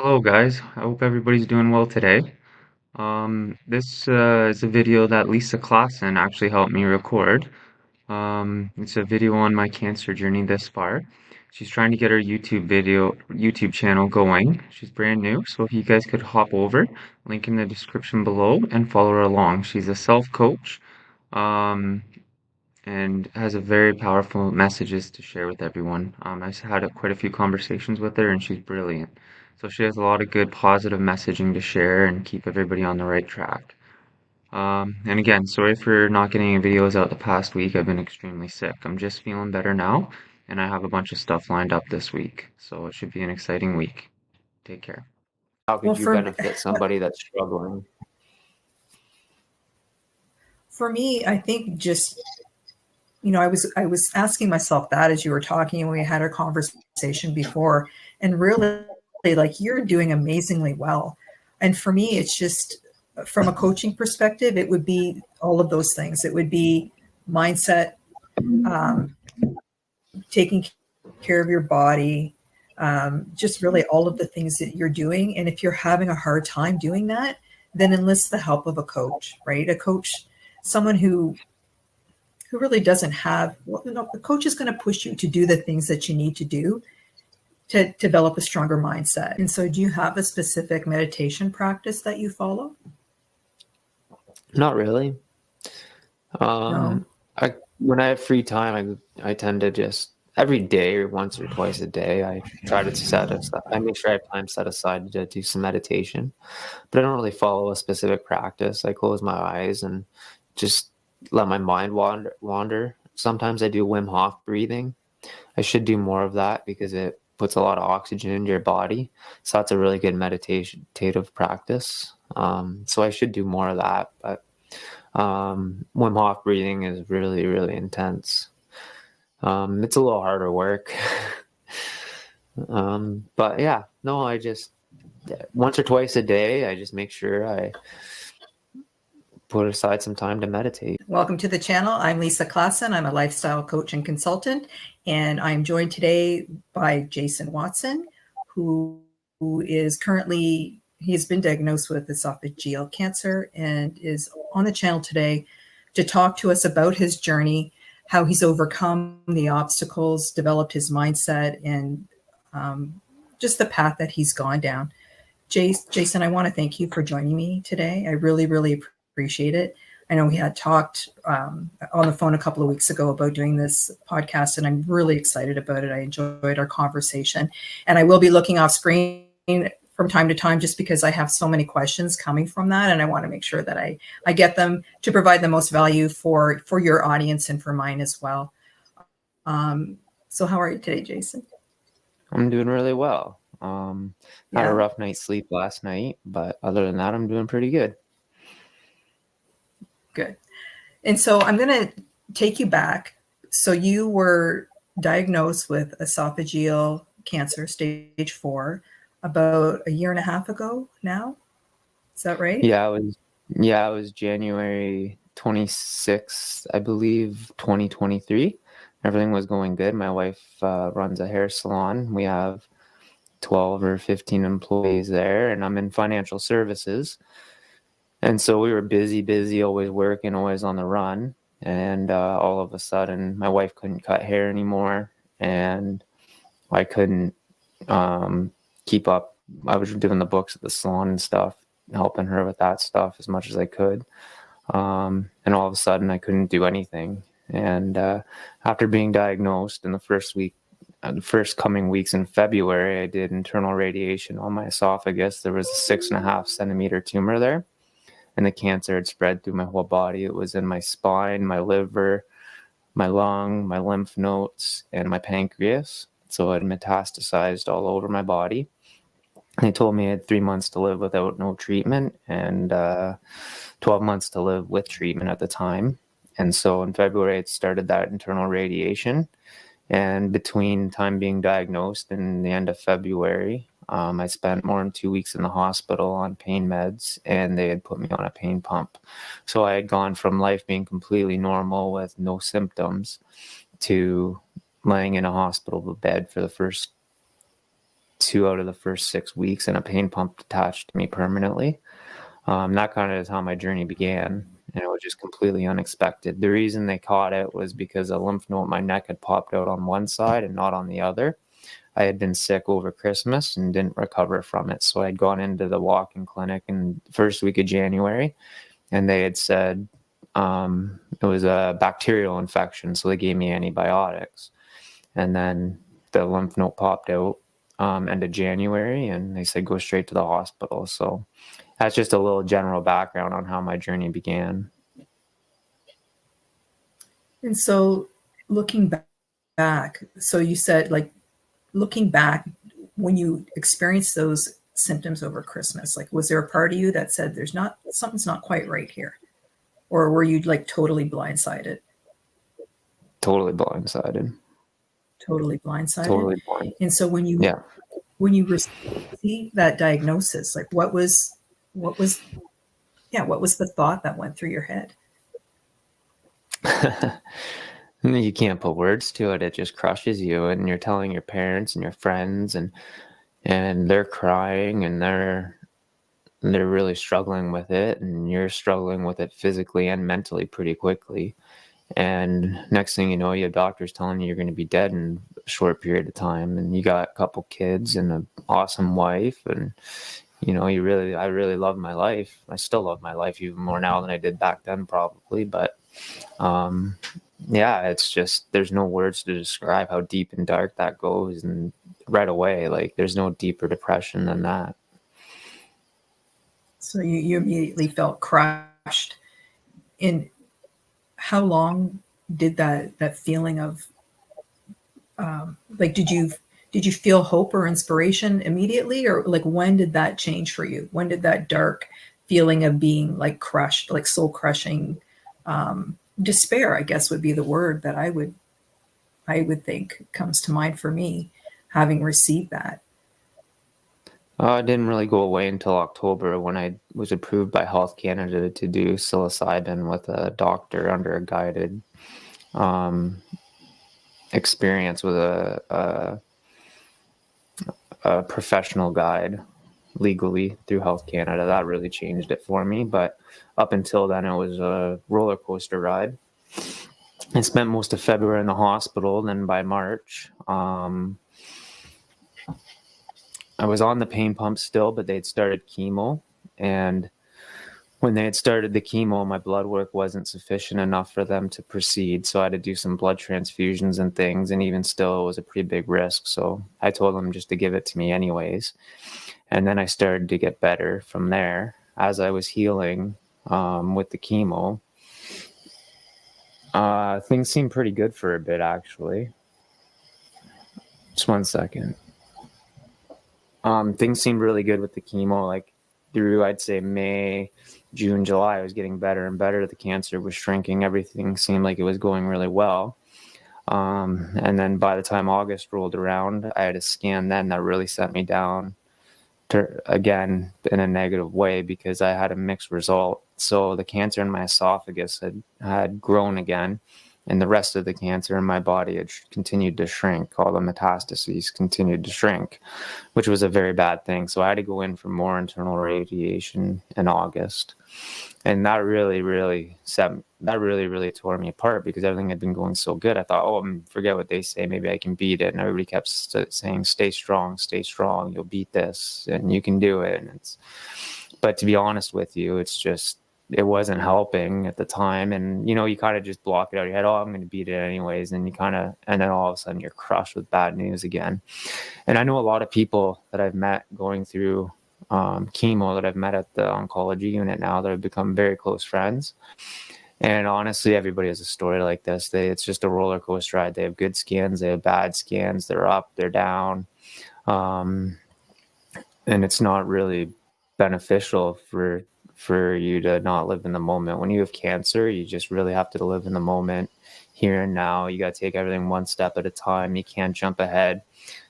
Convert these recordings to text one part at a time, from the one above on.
Hello guys, I hope everybody's doing well today. This is a video that Lisa Klassen actually helped me record. It's a video on my cancer journey this far. She's trying to get her YouTube channel going. She's brand new, so if you guys could hop over, link in the description below and follow her along. She's a self-coach. Um, and has a very powerful messages to share with everyone. I've had quite a few conversations with her, and she's brilliant. So she has a lot of good positive messaging to share and keep everybody on the right track. And again, sorry for not getting any videos out the past week. I've been extremely sick. I'm just feeling better now, and I have a bunch of stuff lined up this week. So it should be an exciting week. Take care. How Well, could you benefit somebody that's struggling? for me, I think just, I was asking myself that as you were talking and we had our conversation before, and really, like, you're doing amazingly well. And for me, it's just from a coaching perspective, it would be all of those things. It would be mindset, um, taking care of your body, just really all of the things that you're doing. And if you're having a hard time doing that, then enlist the help of a coach, right? A coach, someone who really doesn't have, well, the coach is going to push you to do the things that you need to do to develop a stronger mindset. And so, do you have a specific meditation practice that you follow? Not really. No. When I have free time, I tend to just every day or once or twice a day, I try to I make sure I have time set aside to do some meditation, but I don't really follow a specific practice. I close my eyes and just let my mind wander. Sometimes I do Wim Hof breathing. I should do more of that because it puts a lot of oxygen into your body. So that's a really good meditative practice. So I should do more of that. But Wim Hof breathing is really, really intense. It's a little harder work. But yeah, no, I just once or twice a day, I just make sure I put aside some time to meditate. Welcome to the channel. I'm Lisa Klassen. I'm a lifestyle coach and consultant, and I'm joined today by Jason Watson, who is currently, he has been diagnosed with esophageal cancer and is on the channel today to talk to us about his journey, how he's overcome the obstacles, developed his mindset, and just the path that he's gone down. Jason, I want to thank you for joining me today. I really, really appreciate it. I know we had talked on the phone a couple of weeks ago about doing this podcast, and I'm really excited about it. I enjoyed our conversation, and I will be looking off screen from time to time just because I have so many questions coming from that, and I want to make sure that I get them to provide the most value for your audience and for mine as well. So how are you today, Jason? I'm doing really well. Had a rough night's sleep last night, but other than that, I'm doing pretty good. Good. And so I'm going to take you back. So you were diagnosed with esophageal cancer, stage 4, about a year and a half ago now. Is that right? Yeah, it was January 26th, I believe, 2023. Everything was going good. My wife runs a hair salon. We have 12 or 15 employees there, and I'm in financial services. And so we were busy, always working, always on the run. And all of a sudden, my wife couldn't cut hair anymore, and I couldn't keep up. I was doing the books at the salon and stuff, helping her with that stuff as much as I could. And all of a sudden, I couldn't do anything. And after being diagnosed in the first coming weeks in February, I did internal radiation on my esophagus. There was a 6.5 centimeter tumor there, and the cancer had spread through my whole body. It was in my spine, my liver, my lung, my lymph nodes, and my pancreas. So it metastasized all over my body. They told me I had 3 months to live without no treatment and 12 months to live with treatment at the time. And so in February, it started that internal radiation. And between time being diagnosed and the end of February, I spent more than 2 weeks in the hospital on pain meds, and they had put me on a pain pump. So I had gone from life being completely normal with no symptoms to laying in a hospital bed for the first 2 out of the first 6 weeks and a pain pump attached to me permanently. That kind of is how my journey began, and it was just completely unexpected. The reason they caught it was because a lymph node in my neck had popped out on one side and not on the other. I had been sick over Christmas and didn't recover from it. So I'd gone into the walk-in clinic in the first week of January, and they had said it was a bacterial infection. So they gave me antibiotics. And then the lymph node popped out end of January, and they said go straight to the hospital. So that's just a little general background on how my journey began. And so looking back, so you said, like, looking back, when you experienced those symptoms over Christmas, like, was there a part of you that said something's not quite right here? Or were you like totally blindsided? Totally blindsided. Totally blindsided. Totally blind. And so when you received that diagnosis, like what was the thought that went through your head? You can't put words to it. It just crushes you, and you're telling your parents and your friends, and they're crying, and they're really struggling with it, and you're struggling with it physically and mentally pretty quickly. And next thing you know, you have doctors telling you you're going to be dead in a short period of time, and you got a couple kids and an awesome wife, and I really love my life. I still love my life even more now than I did back then, probably. But it's just, there's no words to describe how deep and dark that goes. And right away, like, there's no deeper depression than that. So you immediately felt crushed. In how long did that feeling of did you feel hope or inspiration immediately, or like when did that change for you? When did that dark feeling of being like crushed, like soul crushing, despair, I guess would be the word that I would think comes to mind for me, having received that? It didn't really go away until October, when I was approved by Health Canada to do psilocybin with a doctor under a guided experience with a professional guide legally through Health Canada. That really changed it for me. But up until then, it was a roller coaster ride. I spent most of February in the hospital. Then by March, I was on the pain pump still, but they'd started chemo. And when they had started the chemo, my blood work wasn't sufficient enough for them to proceed. So I had to do some blood transfusions and things. And even still, it was a pretty big risk. So I told them just to give it to me anyways. And then I started to get better from there. As I was healing with the chemo, things seemed pretty good for a bit, actually. Just 1 second. Things seemed really good with the chemo, like through, I'd say, May, June, July. I was getting better and better. The cancer was shrinking. Everything seemed like it was going really well. And then by the time August rolled around, I had a scan then that really set me down again in a negative way, because I had a mixed result. So the cancer in my esophagus had grown again, and the rest of the cancer in my body had continued to shrink. All the metastases continued to shrink, which was a very bad thing. So I had to go in for more internal radiation in August. And that really tore me apart, because everything had been going so good. I thought, forget what they say, maybe I can beat it. And everybody kept saying, stay strong, you'll beat this, and you can do it. But to be honest with you, it wasn't helping at the time. And, you kind of just block it out of your head. I'm going to beat it anyways. And and then all of a sudden you're crushed with bad news again. And I know a lot of people that I've met going through chemo, that I've met at the oncology unit now, that have become very close friends. And honestly, everybody has a story like this. It's just a roller coaster ride. They have good scans, they have bad scans, they're up, they're down. And it's not really beneficial for you to not live in the moment. When you have cancer, you just really have to live in the moment, here and now. You got to take everything one step at a time. You can't jump ahead.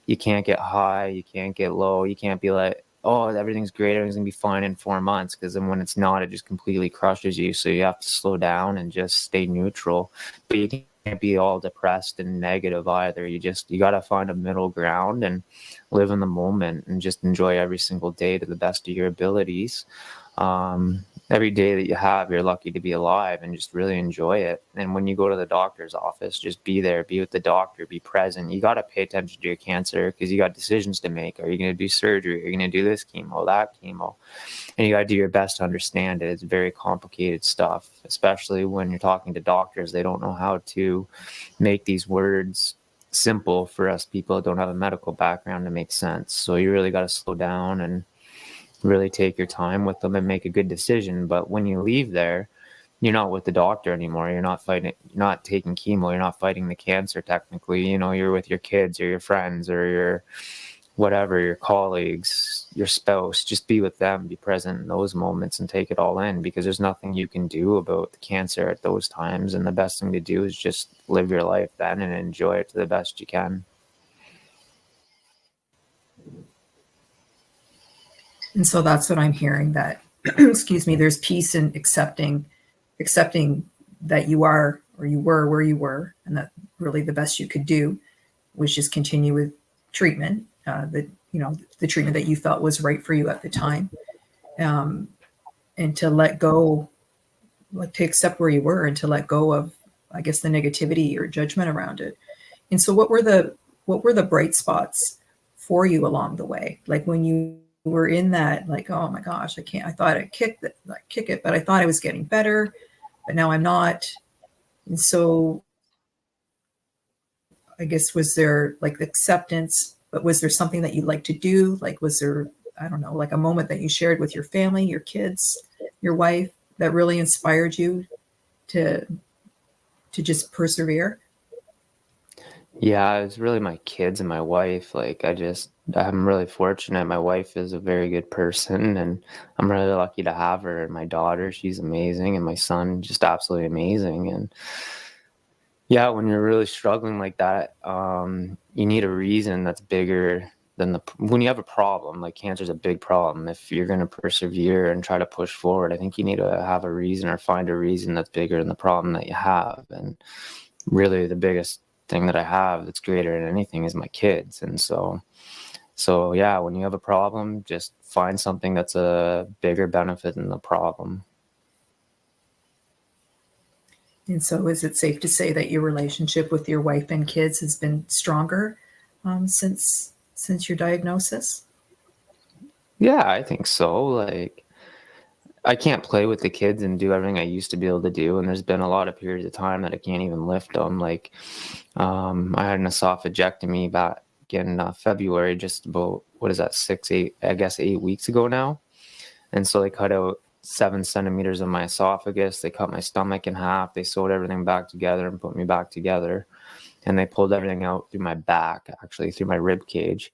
You can't get high. You can't get low. You can't be like, everything's great, everything's gonna be fine in 4 months, because then when it's not, it just completely crushes you. So you have to slow down and just stay neutral. But you can't be all depressed and negative either. You got to find a middle ground and live in the moment and just enjoy every single day to the best of your abilities. Every day that you have, you're lucky to be alive, and just really enjoy it. And when you go to the doctor's office, just be there, be with the doctor, be present. You got to pay attention to your cancer because you got decisions to make. Are you going to do surgery? Are you going to do this chemo, that chemo? And you got to do your best to understand it. It's very complicated stuff, especially when you're talking to doctors. They don't know how to make these words simple for us people that don't have a medical background to make sense. So you really got to slow down and really take your time with them and make a good decision. But when you leave there, you're not with the doctor anymore. You're not fighting, you're not taking chemo. You're not fighting the cancer technically. You're with your kids or your friends or your whatever, your colleagues, your spouse. Just be with them, be present in those moments and take it all in, because there's nothing you can do about the cancer at those times. And the best thing to do is just live your life then and enjoy it to the best you can. And so that's what I'm hearing, that, excuse me, there's peace in accepting that you are, or you were where you were, and that really the best you could do was just continue with treatment, the treatment that you felt was right for you at the time, and to let go, like to accept where you were and to let go of, I guess, the negativity or judgment around it. And so what were the bright spots for you along the way? Like when you were in that, like, oh my gosh, I thought I'd kick it, but I thought I was getting better, but now I'm not. And so I guess, was there like acceptance, but was there something that you'd like to do? Like, was there, I don't know, like a moment that you shared with your family, your kids, your wife, that really inspired you to just persevere? Yeah, it's really my kids and my wife. Like, I'm really fortunate. My wife is a very good person, and I'm really lucky to have her. And my daughter, she's amazing, and my son, just absolutely amazing. And yeah, when you're really struggling like that, you need a reason that's bigger than when you have a problem. Like, cancer is a big problem. If you're going to persevere and try to push forward, I think you need to have a reason or find a reason that's bigger than the problem that you have. And really, the biggest thing that I have that's greater than anything is my kids. And so yeah, when you have a problem, just find something that's a bigger benefit than the problem. And so is it safe to say that your relationship with your wife and kids has been stronger since your diagnosis? Yeah, I think so. Like, I can't play with the kids and do everything I used to be able to do. And there's been a lot of periods of time that I can't even lift them. Like, I had an esophagectomy back in February, just about, 8 weeks ago now. And so they cut out 7 centimeters of my esophagus. They cut my stomach in half. They sewed everything back together and put me back together. And they pulled everything out through my back, actually through my rib cage.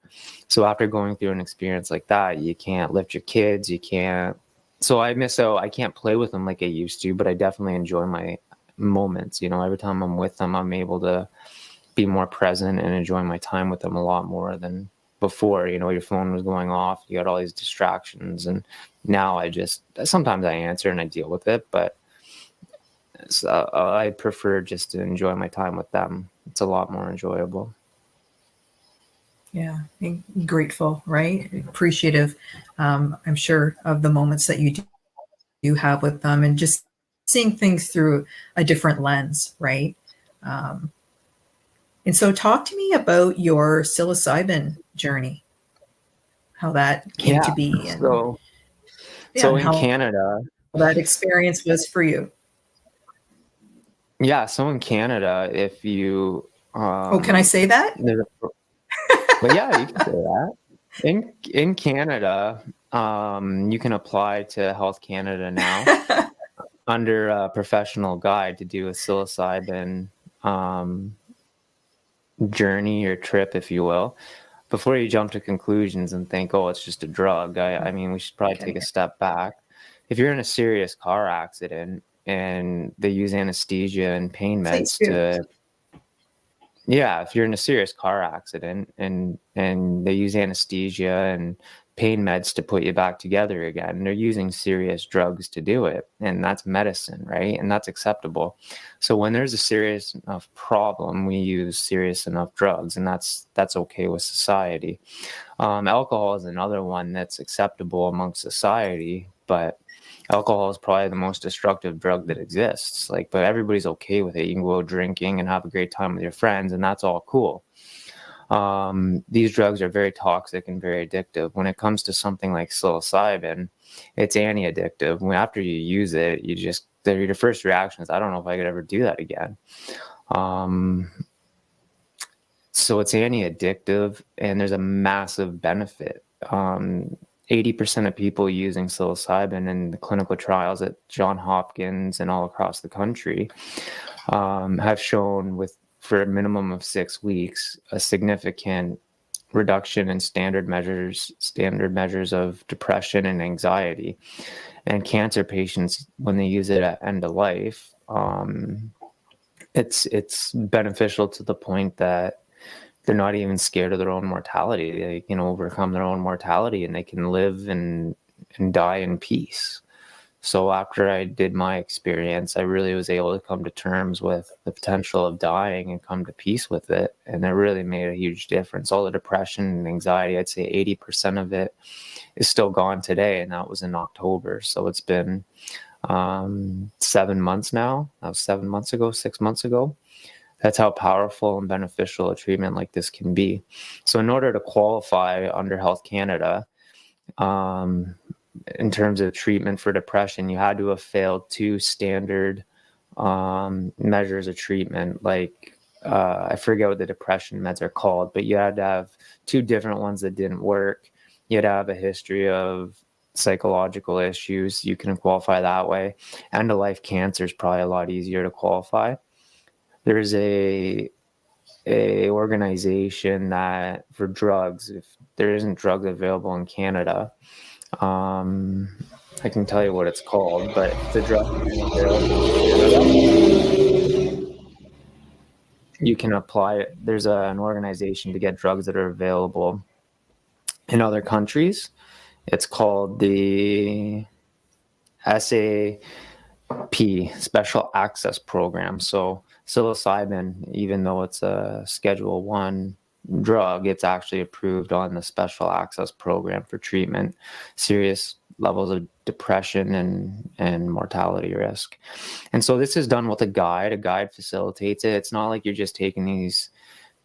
So after going through an experience like that, you can't lift your kids. You can't. So I miss out. I can't play with them like I used to, but I definitely enjoy my moments. Every time I'm with them, I'm able to be more present and enjoy my time with them a lot more than before. Your phone was going off, you got all these distractions, and now sometimes I answer and I deal with it, but I prefer just to enjoy my time with them. It's a lot more enjoyable. Yeah, grateful, right? Appreciative, I'm sure, of the moments that you do have with them, and just seeing things through a different lens, right? And so talk to me about your psilocybin journey, how that came to be, and so in how Canada, that experience was for you. Yeah, so in Canada, if you Can I say that? Well, yeah, you can say that. In Canada, you can apply to Health Canada now under a professional guide to do a psilocybin journey or trip, if you will. Before you jump to conclusions and think, oh, it's just a drug, I mean, we should probably take a step back. If you're in a serious car accident and they use anesthesia and pain meds if you're in a serious car accident and they use anesthesia and pain meds to put you back together again. And they're using serious drugs to do it. And that's medicine, right? And that's acceptable. So when there's a serious enough problem, we use serious enough drugs, and that's okay with society. Alcohol is another one that's acceptable amongst society, but alcohol is probably the most destructive drug that exists. Like, but everybody's okay with it. You can go drinking and have a great time with your friends, and that's all cool. These drugs are very toxic and very addictive. When it comes to something like psilocybin, it's anti-addictive. After you use it, your first reaction is, I don't know if I could ever do that again. So it's anti-addictive, and there's a massive benefit. 80% of people using psilocybin in the clinical trials at Johns Hopkins and all across the country have shown for a minimum of 6 weeks, a significant reduction in standard measures of depression and anxiety. And cancer patients, when they use it at end of life, it's beneficial to the point that they're not even scared of their own mortality. They can overcome their own mortality, and they can live and die in peace. So after I did my experience, I really was able to come to terms with the potential of dying and come to peace with it. And it really made a huge difference. All the depression and anxiety, I'd say 80% of it is still gone today. And that was in October. So it's been 7 months now. That was 7 months ago, 6 months ago. That's how powerful and beneficial a treatment like this can be. So in order to qualify under Health Canada, in terms of treatment for depression, you had to have failed 2 standard measures of treatment. Like, I forget what the depression meds are called, but you had to have 2 different ones that didn't work. You had to have a history of psychological issues. You can qualify that way. End-of-life cancer is probably a lot easier to qualify. There's a organization that for drugs, if there isn't drugs available in Canada, I can tell you what it's called, but if the drug isn't available in Canada, you can apply it. There's an organization to get drugs that are available in other countries. It's called the SAP, Special Access Program. So psilocybin, even though it's a Schedule 1 drug, it's actually approved on the Special Access Program for treatment, serious levels of depression and mortality risk. And so this is done with a guide. A guide facilitates it. It's not like you're just taking this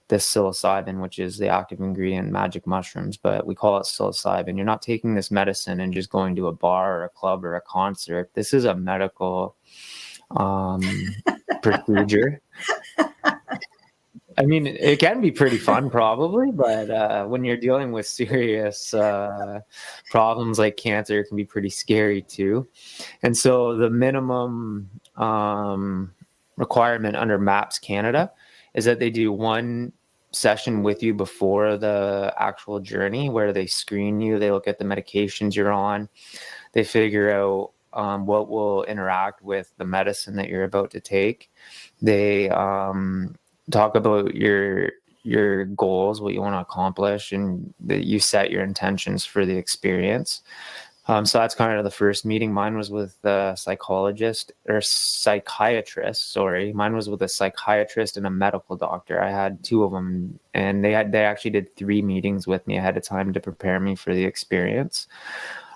psilocybin, which is the active ingredient, magic mushrooms, but we call it psilocybin. You're not taking this medicine and just going to a bar or a club or a concert. This is a medical procedure. I mean, it can be pretty fun probably, but when you're dealing with serious problems like cancer, it can be pretty scary too. And so the minimum requirement under MAPS Canada is that they do 1 session with you before the actual journey, where they screen you, they look at the medications you're on, they figure out what will interact with the medicine that you're about to take. They talk about your goals, what you want to accomplish, and that you set your intentions for the experience. So that's kind of the first meeting. Mine was with a psychiatrist. Sorry, mine was with a psychiatrist and a medical doctor. I had 2 of them, and they actually did 3 meetings with me ahead of time to prepare me for the experience.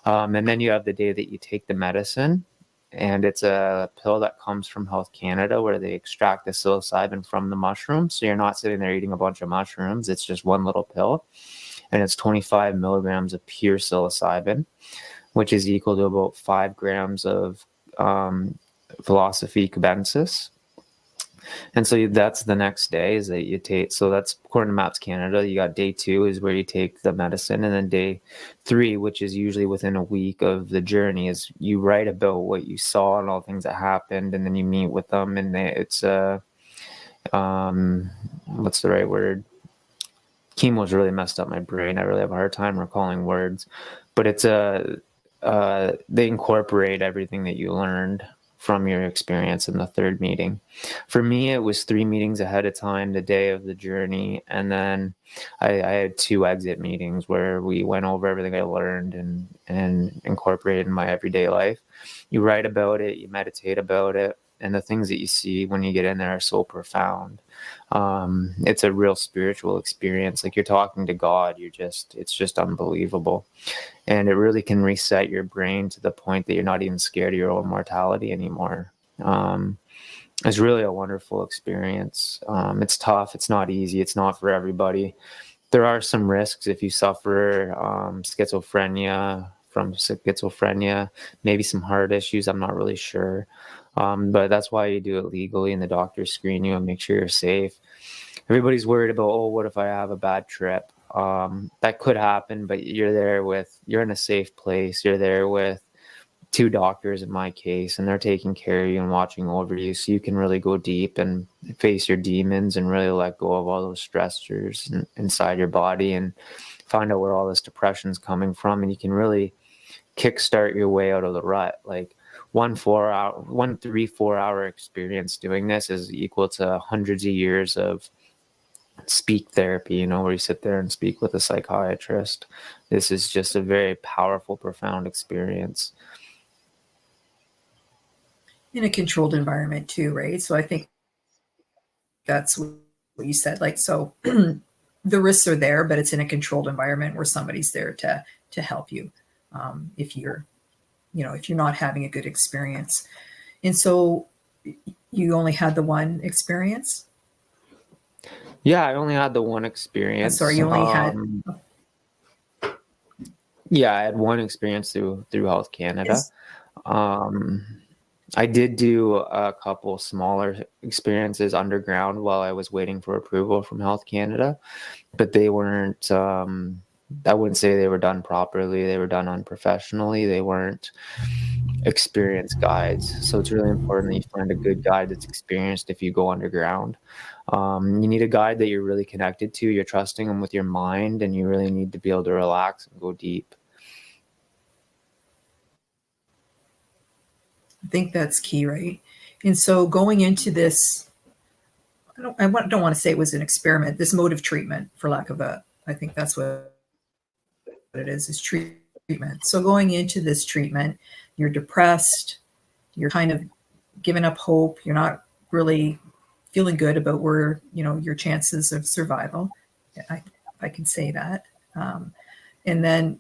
And then you have the day that you take the medicine, and it's a pill that comes from Health Canada where they extract the psilocybin from the mushroom. So you're not sitting there eating a bunch of mushrooms. It's just 1 little pill, and it's 25 milligrams of pure psilocybin, which is equal to about 5 grams of Philosophy cubensis. And so that's the next day is that you take, so that's according to MAPS Canada, you got day 2 is where you take the medicine, and then day 3, which is usually within a week of the journey, is you write about what you saw and all the things that happened, and then you meet with them, and it's what's the right word? Chemo's really messed up my brain. I really have a hard time recalling words, but it's they incorporate everything that you learned from your experience in the third meeting? For me, it was 3 meetings ahead of time, the day of the journey, and then I had 2 exit meetings where we went over everything I learned and incorporated in my everyday life. You write about it, you meditate about it, and the things that you see when you get in there are so profound. It's a real spiritual experience. Like, you're talking to God. It's just unbelievable. And it really can reset your brain to the point that you're not even scared of your own mortality anymore. It's really a wonderful experience. It's tough. It's not easy. It's not for everybody. There are some risks if you suffer from schizophrenia, maybe some heart issues. I'm not really sure. But that's why you do it legally, and the doctors screen you and make sure you're safe. Everybody's worried about, oh, what if I have a bad trip? That could happen, but you're in a safe place. You're there with 2 doctors in my case, and they're taking care of you and watching over you, so you can really go deep and face your demons and really let go of all those stressors inside your body and find out where all this depression's coming from, and you can really kickstart your way out of the rut. Like, 3-4 hour experience doing this is equal to hundreds of years of speak therapy, where you sit there and speak with a psychiatrist. This is just a very powerful, profound experience. In a controlled environment too, right? So I think that's what you said. Like, so the risks are there, but it's in a controlled environment where somebody's there to help you if you're not having a good experience. And so you only had the one experience? Yeah, I only had the one experience. Sorry, you only had. Yeah, I had one experience through Health Canada. I did do a couple smaller experiences underground while I was waiting for approval from Health Canada, but they weren't, I wouldn't say they were done properly. They were done unprofessionally. They weren't experienced guides. So it's really important that you find a good guide that's experienced if you go underground. You need a guide that you're really connected to. You're trusting them with your mind, and you really need to be able to relax and go deep. I think that's key, right? And so going into this, I don't want to say it was an experiment, this mode of treatment, for lack of I think that's what it is treatment. So going into this treatment, you're depressed, you're kind of giving up hope, you're not really feeling good about where, your chances of survival. I can say that. And then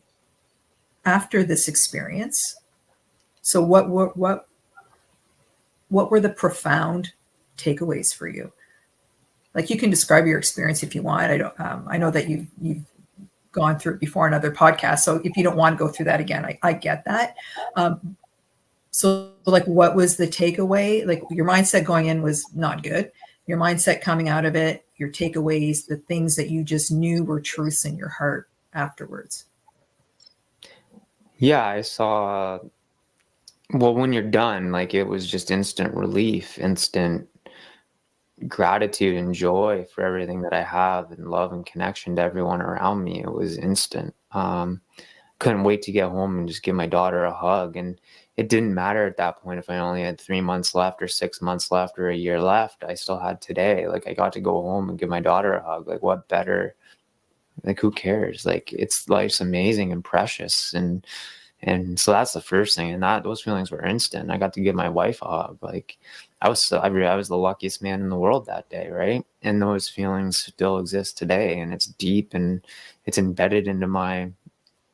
after this experience, so what were the profound takeaways for you? Like, you can describe your experience if you want. I know that you've gone through it before on other podcasts. So if you don't want to go through that again, I get that. So like, what was the takeaway? Like, your mindset going in was not good. Your mindset coming out of it, your takeaways, the things that you just knew were truths in your heart afterwards. Yeah, I saw, well, when you're done, like, it was just instant relief, instant gratitude and joy for everything that I have, and love and connection to everyone around me. It was instant. Couldn't wait to get home and just give my daughter a hug. And it didn't matter at that point if I only had 3 months left or 6 months left or a year left. I still had today. Like, I got to go home and give my daughter a hug. Like, what better? Like, who cares? Like, life's amazing and precious. And so that's the first thing. And those feelings were instant. I got to give my wife a hug. Like, I was the luckiest man in the world that day, right? And those feelings still exist today, and it's deep and it's embedded into my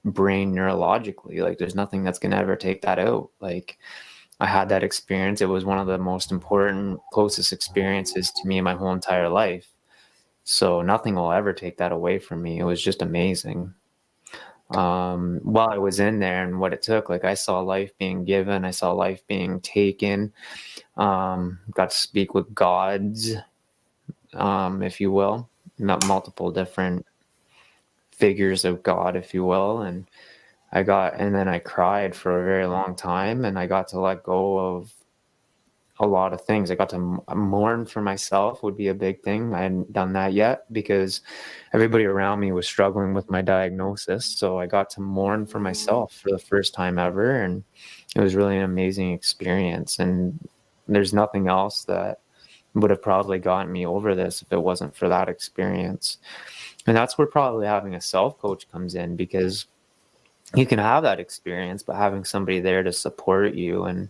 brain neurologically. Like, there's nothing that's gonna ever take that out. Like, I had that experience. It was one of the most important, closest experiences to me in my whole entire life. So nothing will ever take that away from me. It was just amazing. While I was in there and what it took, like, I saw life being given, I saw life being taken. Got to speak with gods, if you will, multiple different figures of God, if you will. And then I cried for a very long time, and I got to let go a lot of things. I got to mourn for myself would be a big thing. I hadn't done that yet because everybody around me was struggling with my diagnosis. So I got to mourn for myself for the first time ever. And it was really an amazing experience. And there's nothing else that would have probably gotten me over this if it wasn't for that experience. And that's where probably having a self-coach comes in, because you can have that experience, but having somebody there to support you and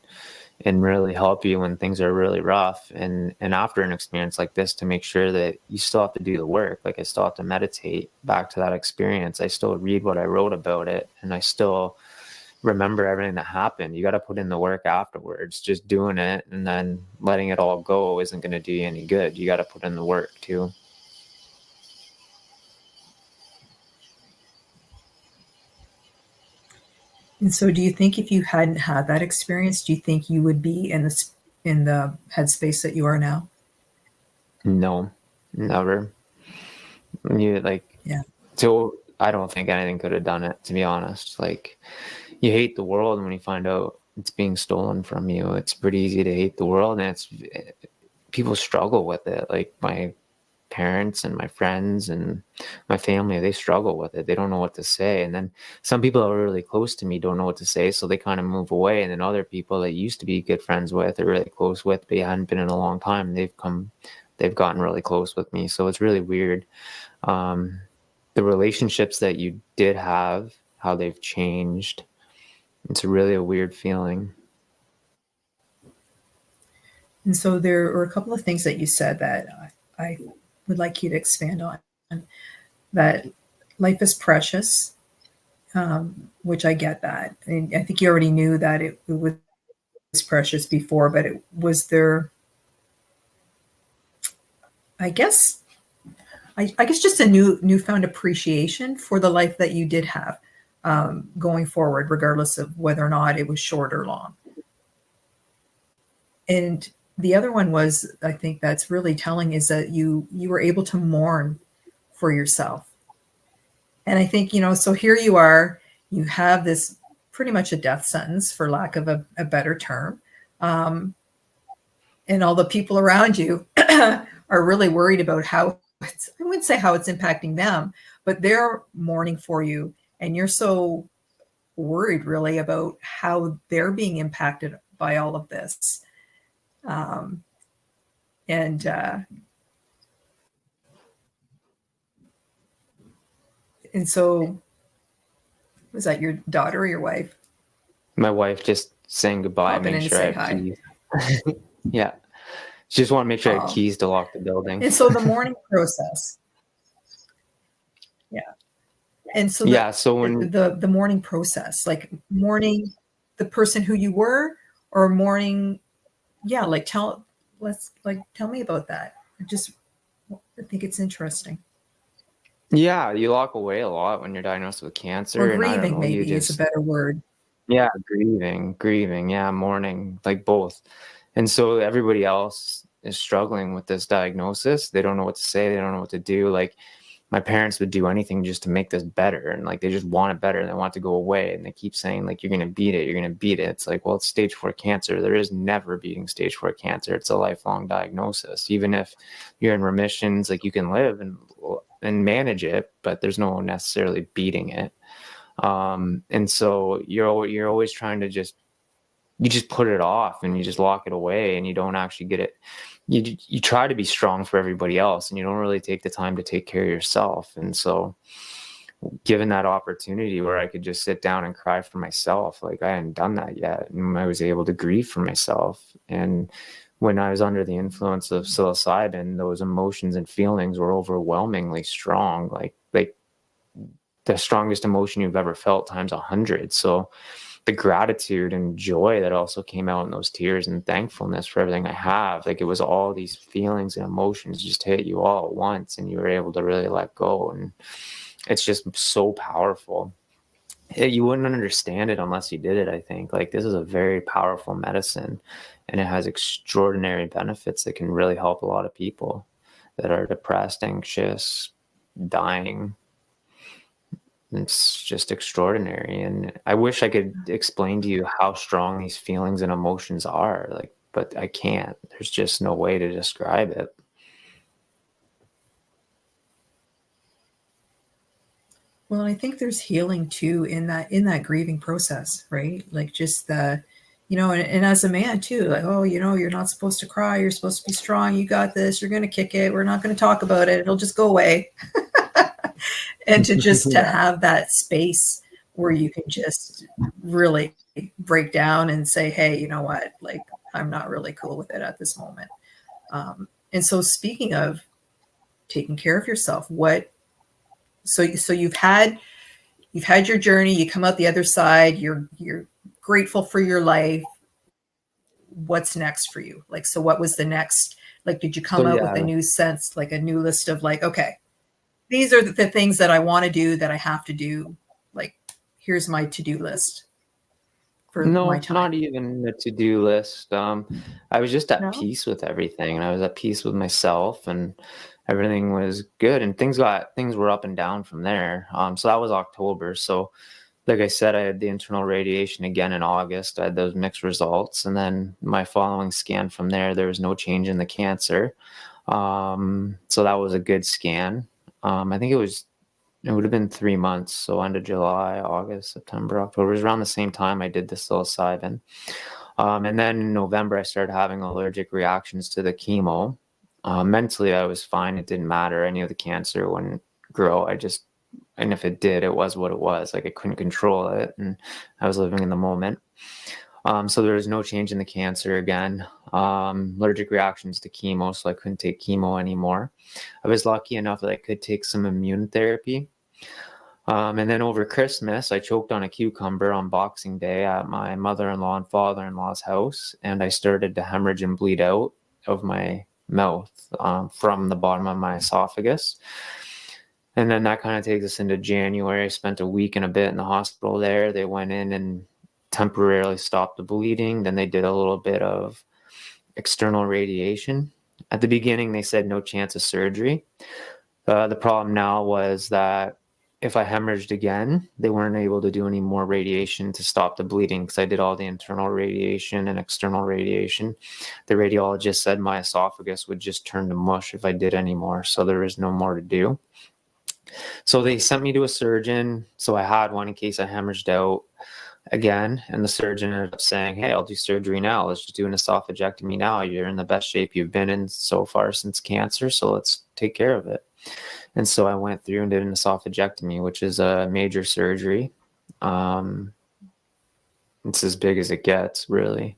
really help you when things are really rough, and after an experience like this, to make sure that you still have to do the work. Like, I still have to meditate back to that experience. I still read what I wrote about it, and I still remember everything that happened. You got to put in the work afterwards. Just doing it and then letting it all go isn't going to do you any good. You got to put in the work too. And so, do you think if you hadn't had that experience, do you think you would be in the headspace that you are now? No, never. You Yeah. So I don't think anything could have done it, to be honest. Like, you hate the world when you find out it's being stolen from you. It's pretty easy to hate the world, and people struggle with it. Like, my parents and my friends and my family, they struggle with it. They don't know what to say. And then some people that are really close to me don't know what to say, so they kind of move away. And then other people that used to be good friends with or really close with, but you hadn't been in a long time, they've gotten really close with me. So it's really weird. The relationships that you did have, how they've changed, it's really a weird feeling. And so there are a couple of things that you said that I would like you to expand on. That life is precious, which I get that. And I think you already knew that it was precious before, but was there, I guess, just a newfound appreciation for the life that you did have going forward, regardless of whether or not it was short or long. And the other one was, I think that's really telling, is that you were able to mourn for yourself. And I think, so here you are, you have this pretty much a death sentence, for lack of a better term. And all the people around you are really worried about I wouldn't say how it's impacting them, but they're mourning for you. And you're so worried really about how they're being impacted by all of this. And so, was that your daughter or your wife? My wife just saying goodbye, Popping make in to sure I say have hi. keys. Yeah. She just want to make sure I have Oh. keys to lock the building. And so the mourning process. Yeah. And so so when the mourning process, like mourning the person who you were, or mourning, tell me about that. I think it's interesting. Yeah, you lock away a lot when you're diagnosed with cancer. Or And I don't grieving, know, you maybe, is a just, better word. yeah, grieving, yeah, mourning, like both. And so everybody else is struggling with this diagnosis. They don't know what to say. They don't know what to do. Like, my parents would do anything just to make this better. And like, they just want it better. They want it to go away. And they keep saying, like, you're going to beat it. You're going to beat it. It's like, well, it's stage 4 cancer. There is never beating stage 4 cancer. It's a lifelong diagnosis. Even if you're in remissions, like, you can live and manage it, but there's no necessarily beating it. And so you're always trying to just put it off, and you just lock it away, and you don't actually get it. You try to be strong for everybody else, and you don't really take the time to take care of yourself. And so, given that opportunity where I could just sit down and cry for myself, like, I hadn't done that yet, and I was able to grieve for myself. And when I was under the influence of psilocybin, those emotions and feelings were overwhelmingly strong, like the strongest emotion you've ever felt times 100. So the gratitude and joy that also came out in those tears, and thankfulness for everything I have, like, it was all these feelings and emotions just hit you all at once, and you were able to really let go. And it's just so powerful. You wouldn't understand it unless you did it. I think, like, this is a very powerful medicine, and it has extraordinary benefits that can really help a lot of people that are depressed, anxious, dying. It's just extraordinary. And I wish I could explain to you how strong these feelings and emotions are. Like, but I can't. There's just no way to describe it. Well, I think there's healing too in that grieving process, right? Like just the, and as a man too, like, oh, you're not supposed to cry. You're supposed to be strong. You got this. You're going to kick it. We're not going to talk about it. It'll just go away. And to Yeah. have that space where you can just really break down and say, hey, you know what? Like, I'm not really cool with it at this moment. And so speaking of taking care of yourself, so you've had your journey, you come out the other side, you're grateful for your life. What's next for you? Like, so what was the next, like, did you So come out with a yeah, new sense, like a new list of like, okay, these are the things that I want to do, that I have to do. Like, here's my to-do list for my no, time. not even a to-do list. I was just at No? peace with everything, and I was at peace with myself, and everything was good, and things were up and down from there. So that was October. So like I said, I had the internal radiation again in August. I had those mixed results, and then my following scan from there was no change in the cancer. So that was a good scan. I think it would have been 3 months. So end of July, August, September, October. It was around the same time I did the psilocybin. And then in November, I started having allergic reactions to the chemo. Mentally, I was fine. It didn't matter. Any of the cancer wouldn't grow. And if it did, it was what it was. Like, I couldn't control it, and I was living in the moment. So there was no change in the cancer again. Allergic reactions to chemo, so I couldn't take chemo anymore. I was lucky enough that I could take some immune therapy. And then over Christmas, I choked on a cucumber on Boxing Day at my mother-in-law and father-in-law's house, and I started to hemorrhage and bleed out of my mouth from the bottom of my esophagus. And then that kind of takes us into January. I spent a week and a bit in the hospital there. They went in and temporarily stopped the bleeding. Then they did a little bit of external radiation. At the beginning, they said no chance of surgery. The problem now was that if I hemorrhaged again, they weren't able to do any more radiation to stop the bleeding, because I did all the internal radiation and external radiation. The radiologist said my esophagus would just turn to mush if I did any more, so there was no more to do. So they sent me to a surgeon. So I had one in case I hemorrhaged out again. And the surgeon ended up saying, hey, I'll do surgery now. Let's just do an esophagectomy now. You're in the best shape you've been in so far since cancer. So let's take care of it. And so I went through and did an esophagectomy, which is a major surgery. It's as big as it gets, really.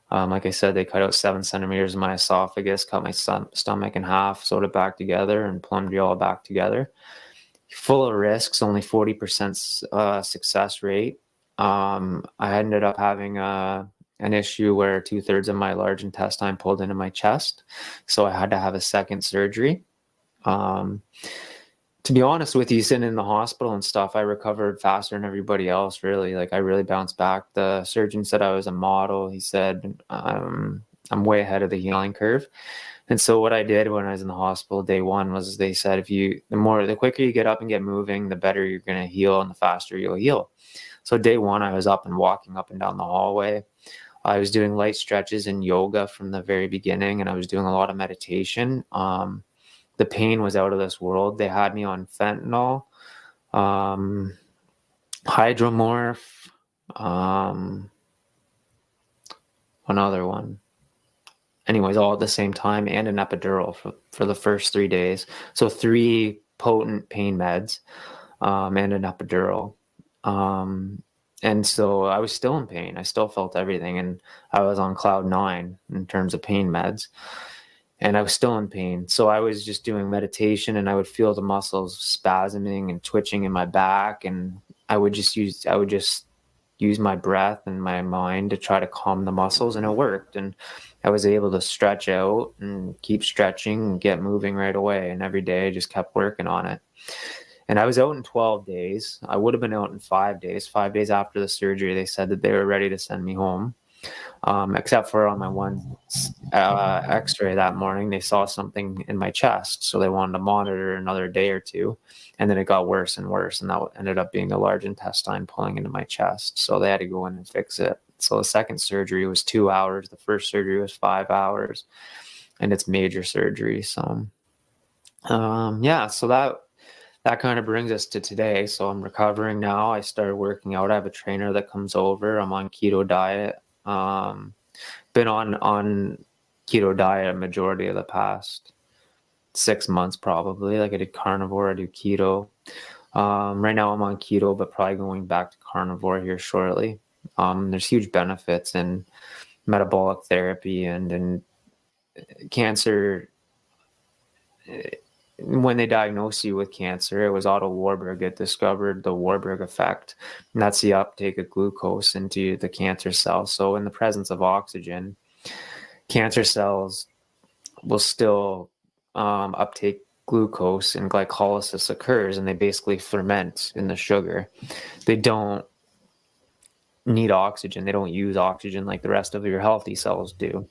Like I said, they cut out 7 centimeters of my esophagus, cut my stomach in half, sewed it back together, and plumbed it all back together. Full of risks, only 40% success rate. I ended up having an issue where 2/3 of my large intestine pulled into my chest. So I had to have a second surgery. To be honest with you, sitting in the hospital and stuff, I recovered faster than everybody else, really. Like, I really bounced back. The surgeon said I was a model. He said, I'm way ahead of the healing curve. And so what I did when I was in the hospital day one was, they said, the quicker you get up and get moving, the better you're going to heal and the faster you'll heal. So day one, I was up and walking up and down the hallway. I was doing light stretches and yoga from the very beginning, and I was doing a lot of meditation. The pain was out of this world. They had me on fentanyl, hydromorph, another one. Anyways, all at the same time, and an epidural for the first 3 days. So 3 potent pain meds, and an epidural. And so I was still in pain. I still felt everything, and I was on cloud 9 in terms of pain meds, and I was still in pain. So I was just doing meditation, and I would feel the muscles spasming and twitching in my back, and I would just use my breath and my mind to try to calm the muscles, and it worked. And I was able to stretch out and keep stretching and get moving right away. And every day I just kept working on it. And I was out in 12 days. I would have been out in 5 days. 5 days after the surgery, they said that they were ready to send me home. Except for on my one x-ray that morning, they saw something in my chest. So they wanted to monitor another day or two. And then it got worse and worse. And that ended up being the large intestine pulling into my chest. So they had to go in and fix it. So the second surgery was 2 hours. The first surgery was 5 hours, and it's major surgery. So, yeah, so that kind of brings us to today. So I'm recovering now. I started working out. I have a trainer that comes over. I'm on keto diet. Been on keto diet a majority of the past 6 months, probably. Like I did carnivore, I do keto. Right now I'm on keto, but probably going back to carnivore here shortly. There's huge benefits in metabolic therapy and in cancer. When they diagnosed you with cancer, it was Otto Warburg that discovered the Warburg effect, and that's the uptake of glucose into the cancer cells. So in the presence of oxygen, cancer cells will still uptake glucose, and glycolysis occurs, and they basically ferment in the sugar. They don't need oxygen. They don't use oxygen like the rest of your healthy cells do.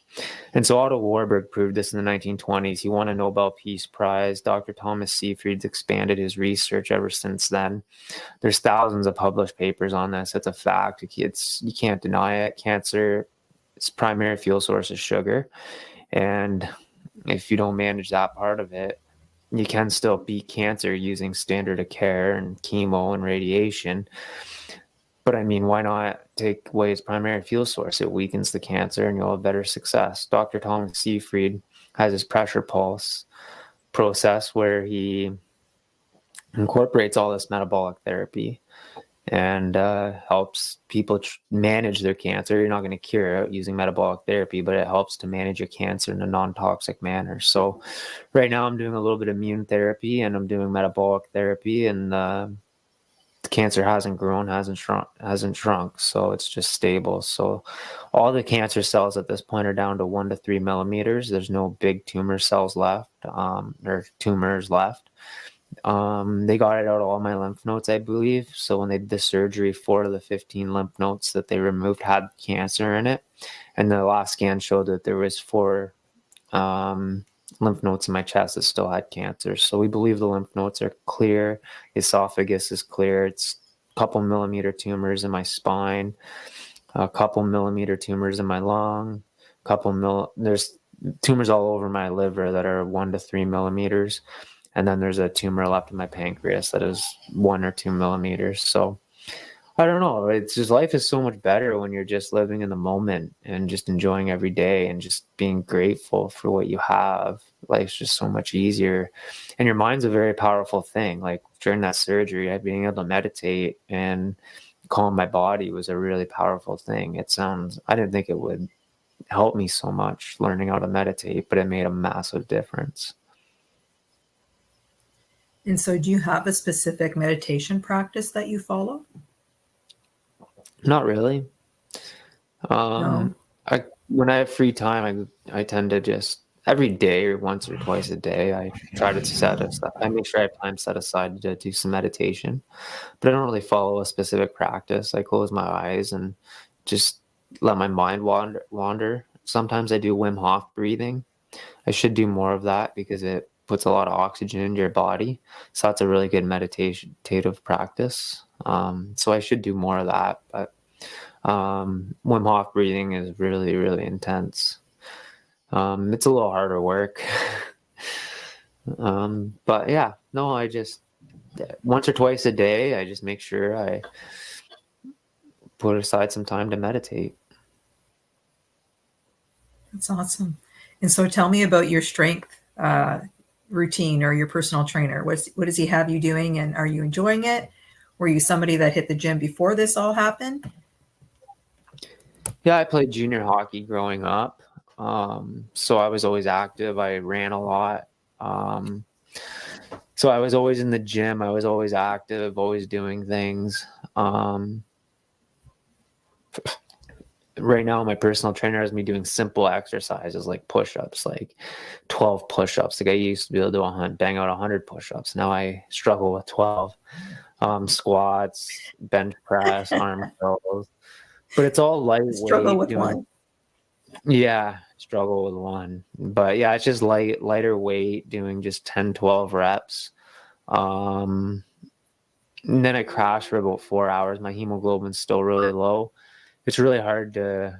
And so Otto Warburg proved this in the 1920s. He won a Nobel Peace Prize. Dr. Thomas Seyfried's expanded his research ever since then. There's thousands of published papers on this. It's a fact. You can't deny it. Cancer, its primary fuel source is sugar. And if you don't manage that part of it, you can still beat cancer using standard of care and chemo and radiation. But I mean, why not take away its primary fuel source? It weakens the cancer and you'll have better success. Dr. Thomas Seyfried has his pressure pulse process where he incorporates all this metabolic therapy and helps people manage their cancer. You're not going to cure it using metabolic therapy, but it helps to manage your cancer in a non-toxic manner. So right now I'm doing a little bit of immune therapy and I'm doing metabolic therapy, and the cancer hasn't grown, hasn't shrunk. So it's just stable. So all the cancer cells at this point are down to 1 to 3 millimeters. There's no big tumor cells left, or tumors left. They got it out of all my lymph nodes, I believe. So when they did the surgery, 4 of the 15 lymph nodes that they removed had cancer in it. And the last scan showed that there was 4 lymph nodes in my chest that still had cancer. So we believe the lymph nodes are clear. The esophagus is clear. It's a couple millimeter tumors in my spine, a couple millimeter tumors in my lung, there's tumors all over my liver that are 1 to 3 millimeters. And then there's a tumor left in my pancreas that is 1 or 2 millimeters. So I don't know. It's just, life is so much better when you're just living in the moment and just enjoying every day and just being grateful for what you have. Life's just so much easier. And your mind's a very powerful thing. Like during that surgery, being able to meditate and calm my body was a really powerful thing. I didn't think it would help me so much learning how to meditate, but it made a massive difference. And so do you have a specific meditation practice that you follow? Not really. No. When I have free time, I tend to just every day or once or twice a day, I try to I make sure I have time set aside to do some meditation, but I don't really follow a specific practice. I close my eyes and just let my mind wander. Sometimes I do Wim Hof breathing. I should do more of that because it puts a lot of oxygen into your body. So that's a really good meditative practice. So I should do more of that. But Wim Hof breathing is really, really intense. It's a little harder work. But yeah, no, I just once or twice a day, I just make sure I put aside some time to meditate. That's awesome. And so tell me about your strength routine or your personal trainer. What does he have you doing, and are you enjoying it? Were you somebody that hit the gym before this all happened? Yeah, I played junior hockey growing up. So I was always active. I ran a lot. So I was always in the gym. I was always active, always doing things. Right now, my personal trainer has me doing simple exercises like push-ups, like 12 push-ups. Like I used to be able to bang out 100 push-ups. Now I struggle with 12. Squats, bench press, arm curls. But it's all lightweight. Struggle with one. Yeah, struggle with one. But yeah, it's just lighter weight, doing just 10, 12 reps. And then I crashed for about 4 hours. My hemoglobin's still really low. it's really hard to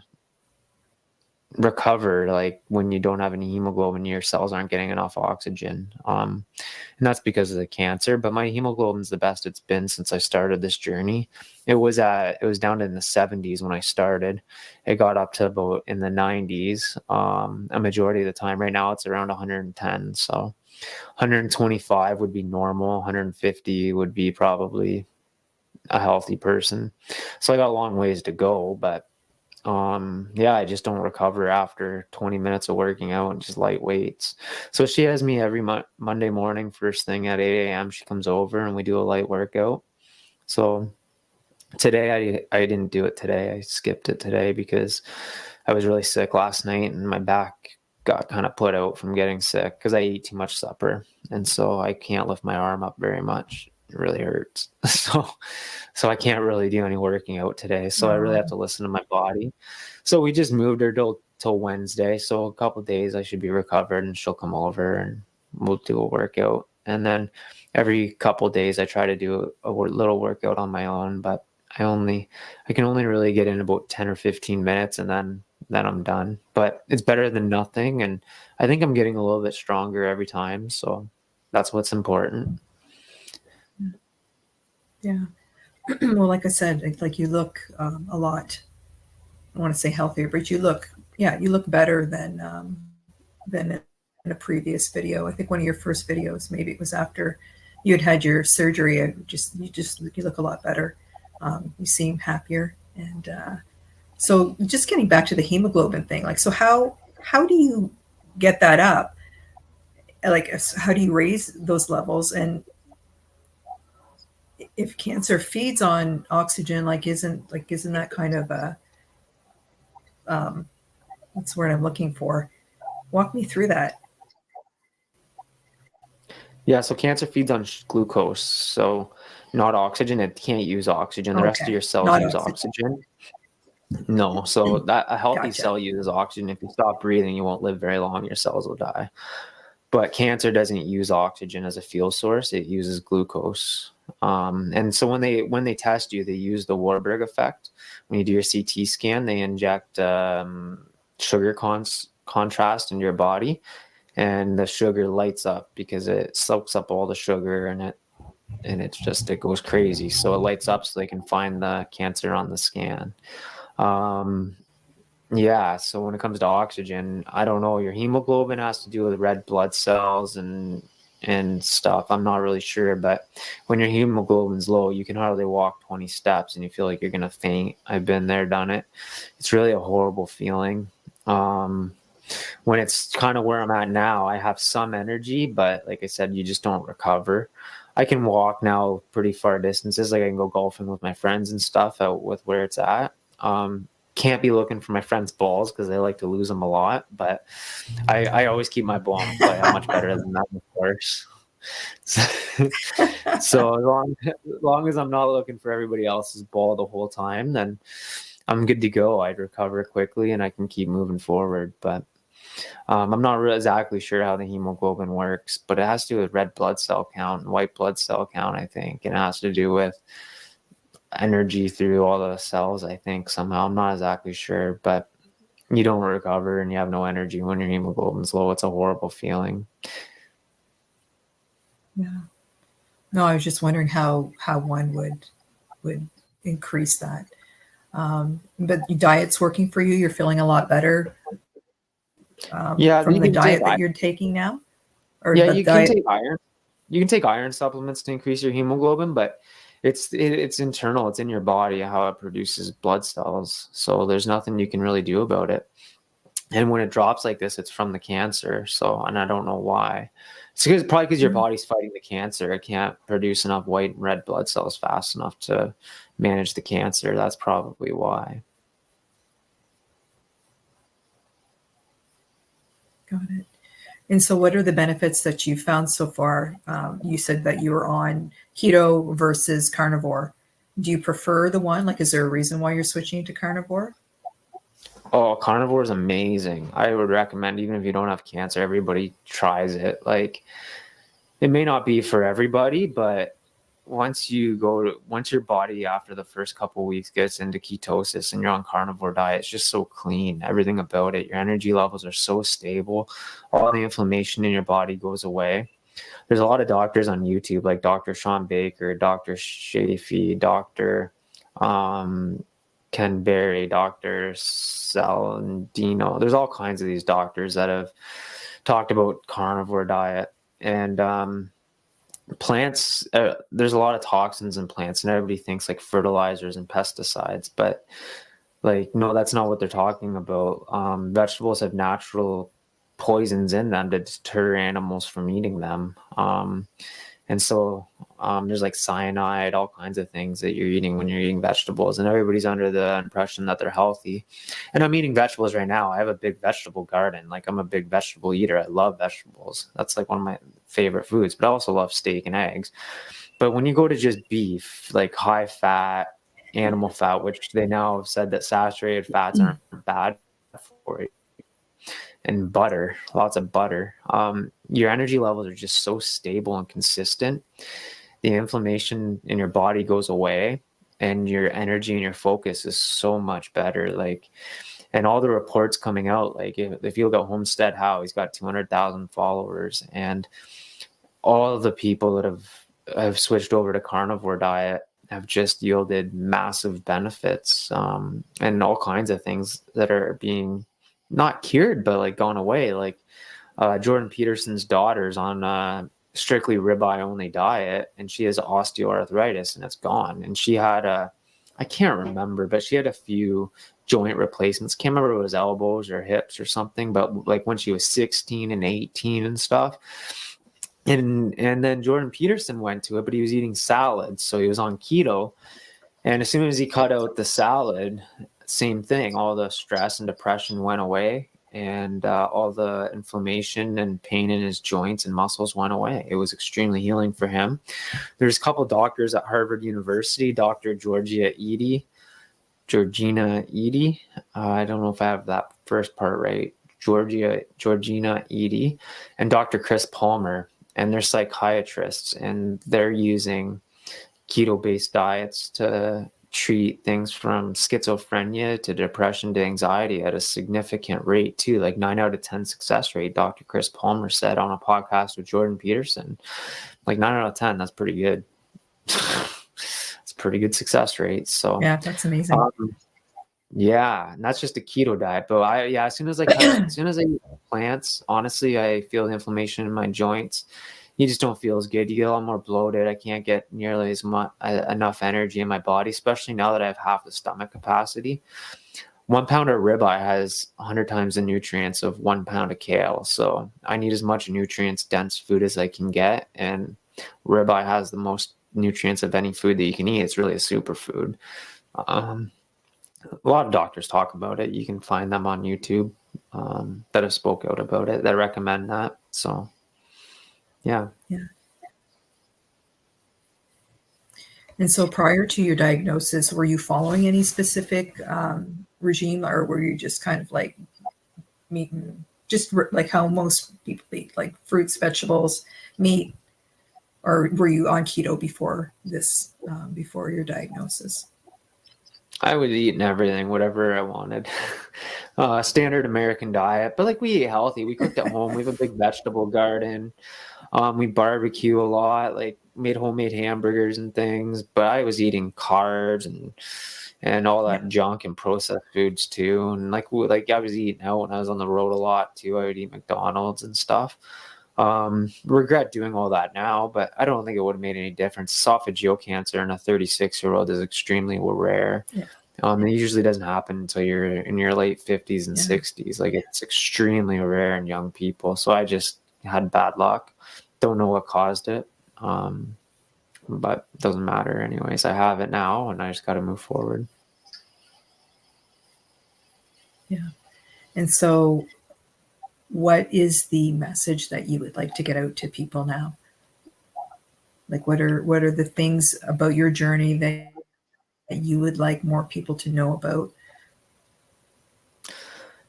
recover, like when you don't have any hemoglobin, your cells aren't getting enough oxygen, and that's because of the cancer. But my hemoglobin's the best it's been since I started this journey. It was down in the 70s when I started. It got up to about in the 90s a majority of the time. Right now it's around 110, so 125 would be normal, 150 would be probably a healthy person. So I got a long ways to go, but yeah, I just don't recover after 20 minutes of working out and just light weights. So she has me every Monday morning, first thing at 8 a.m. She comes over and we do a light workout. So today I didn't do it today. I skipped it today because I was really sick last night and my back got kind of put out from getting sick because I ate too much supper. And so I can't lift my arm up very much. It really hurts. So I can't really do any working out today. So I really have to listen to my body. So we just moved her till Wednesday. So a couple of days I should be recovered and she'll come over and we'll do a workout. And then every couple of days I try to do a little workout on my own, but I can only really get in about 10 or 15 minutes and then I'm done. But it's better than nothing. And I think I'm getting a little bit stronger every time. So that's what's important. Yeah. Well, like I said, like you look a lot, I want to say healthier, but you look better than in a previous video. I think one of your first videos, maybe it was after you had your surgery. You look a lot better. You seem happier. And so just getting back to the hemoglobin thing, like, so how do you get that up? Like, how do you raise those levels? And if cancer feeds on oxygen, isn't that kind of a that's what I'm looking for? Walk me through that. Yeah, so cancer feeds on glucose, so not oxygen. It can't use oxygen. The rest of your cells Not use oxygen. No, so that a healthy cell uses oxygen. If you stop breathing, you won't live very long. Your cells will die. But cancer doesn't use oxygen as a fuel source. It uses glucose. And so when they test you, they use the Warburg effect. When you do your CT scan, they inject sugar contrast into your body, and the sugar lights up because it soaks up all the sugar and it goes crazy. So it lights up so they can find the cancer on the scan. Yeah, so when it comes to oxygen, I don't know. Your hemoglobin has to do with red blood cells and stuff. I'm not really sure, but when your hemoglobin's low, you can hardly walk 20 steps and you feel like you're gonna faint. I've been there, done it. It's really a horrible feeling. When it's kind of where I'm at now, I have some energy, but like I said, you just don't recover. I can walk now pretty far distances. Like I can go golfing with my friends and stuff out with where it's at. Can't be looking for my friends' balls because they like to lose them a lot. But I always keep my ball on play. I'm much better than that, of course. So as long as I'm not looking for everybody else's ball the whole time, then I'm good to go. I'd recover quickly and I can keep moving forward. But I'm not really exactly sure how the hemoglobin works, but it has to do with red blood cell count and white blood cell count, I think. And it has to do with energy through all the cells, I think, somehow. I'm not exactly sure, but you don't recover and you have no energy when your hemoglobin's low. It's a horrible feeling. Yeah. No, I was just wondering how one would increase that. But your diet's working for you. You're feeling a lot better. Yeah, from the diet that you're taking now. Or yeah, you can take iron. You can take iron supplements to increase your hemoglobin, but it's internal. It's in your body how it produces blood cells. So there's nothing you can really do about it. And when it drops like this, it's from the cancer. So, and I don't know why. It's probably because your body's fighting the cancer. It can't produce enough white and red blood cells fast enough to manage the cancer. That's probably why. Got it. And so what are the benefits that you've found so far? You said that you were on keto versus carnivore. Do you prefer the one? Like, is there a reason why you're switching to carnivore? Oh, carnivore is amazing. I would recommend, even if you don't have cancer, everybody tries it. Like, it may not be for everybody, but once your body after the first couple of weeks gets into ketosis and you're on carnivore diet, it's just so clean. Everything about it, your energy levels are so stable. All the inflammation in your body goes away. There's a lot of doctors on YouTube, like Dr. Sean Baker, Dr. Shafee, Dr. Ken Berry, Dr. Salandino. There's all kinds of these doctors that have talked about carnivore diet. And plants, there's a lot of toxins in plants, and everybody thinks like fertilizers and pesticides, but like, no, that's not what they're talking about. Vegetables have natural poisons in them to deter animals from eating them. And so there's like cyanide, all kinds of things that you're eating when you're eating vegetables, and everybody's under the impression that they're healthy. And I'm eating vegetables right now. I have a big vegetable garden. Like, I'm a big vegetable eater. I love vegetables. That's like one of my favorite foods, but I also love steak and eggs. But when you go to just beef, like high fat, animal fat, which they now have said that saturated fats aren't bad for it, and butter, lots of butter, your energy levels are just so stable and consistent. The inflammation in your body goes away, and your energy and your focus is so much better. Like, and all the reports coming out, like if you look at Homestead Howe, he's got 200,000 followers, and all of the people that have switched over to carnivore diet have just yielded massive benefits, and all kinds of things that are being not cured, but like gone away. Like Jordan Peterson's daughter's on strictly ribeye only diet, and she has osteoarthritis, and it's gone. And she had I can't remember, but she had a few joint replacements. Can't remember if it was elbows or hips or something, but like when she was 16 and 18 and stuff. And then Jordan Peterson went to it, but he was eating salads, so he was on keto. And as soon as he cut out the salad, same thing, all the stress and depression went away, and all the inflammation and pain in his joints and muscles went away. It was extremely healing for him. There's a couple doctors at Harvard University, Dr. Georgina Eady. I don't know if I have that first part right. Georgina Eady, and Dr. Chris Palmer, and they're psychiatrists, and they're using keto-based diets to treat things from schizophrenia to depression to anxiety at a significant rate too, like 9 out of 10 success rate. Dr. Chris Palmer said on a podcast with Jordan Peterson, like 9 out of 10, that's pretty good. It's a pretty good success rate. So yeah, that's amazing. Yeah, and that's just a keto diet. But as soon as I eat plants, honestly, I feel the inflammation in my joints. You just don't feel as good. You get a lot more bloated. I can't get nearly as much enough energy in my body, especially now that I have half the stomach capacity. 1 pound of ribeye has 100 times the nutrients of 1 pound of kale. So I need as much nutrients dense food as I can get. And ribeye has the most nutrients of any food that you can eat. It's really a superfood. A lot of doctors talk about it. You can find them on YouTube that have spoke out about it, that recommend that. So yeah. And so prior to your diagnosis, were you following any specific regime, or were you just kind of like meeting, just like how most people eat, like fruits, vegetables, meat, or were you on keto before this, before your diagnosis? I was eating everything, whatever I wanted. Standard American diet, but like we eat healthy. We cooked at home. We have a big vegetable garden. We barbecue a lot, like made homemade hamburgers and things. But I was eating carbs and all that junk and processed foods too. And like I was eating out when I was on the road a lot too. I would eat McDonald's and stuff. Regret doing all that now, but I don't think it would have made any difference. Esophageal cancer in a 36-year-old is extremely rare. Yeah. It usually doesn't happen until you're in your late 50s and 60s. Like, it's extremely rare in young people. So I just had bad luck. Don't know what caused it. But it doesn't matter anyways. I have it now, and I just got to move forward. Yeah. And so what is the message that you would like to get out to people now? Like, what are the things about your journey that you would like more people to know about?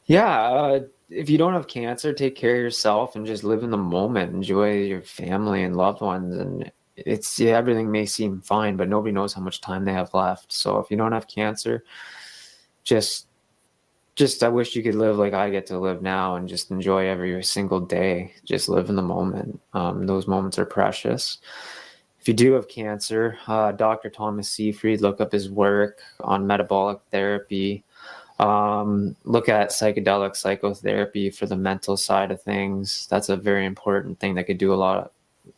Yeah, if you don't have cancer, take care of yourself and just live in the moment. Enjoy your family and loved ones. And everything may seem fine, but nobody knows how much time they have left. So if you don't have cancer, just I wish you could live like I get to live now and just enjoy every single day. Just live in the moment. Those moments are precious. If you do have cancer, Dr. Thomas Seyfried, look up his work on metabolic therapy. Look at psychedelic psychotherapy for the mental side of things. That's a very important thing that could do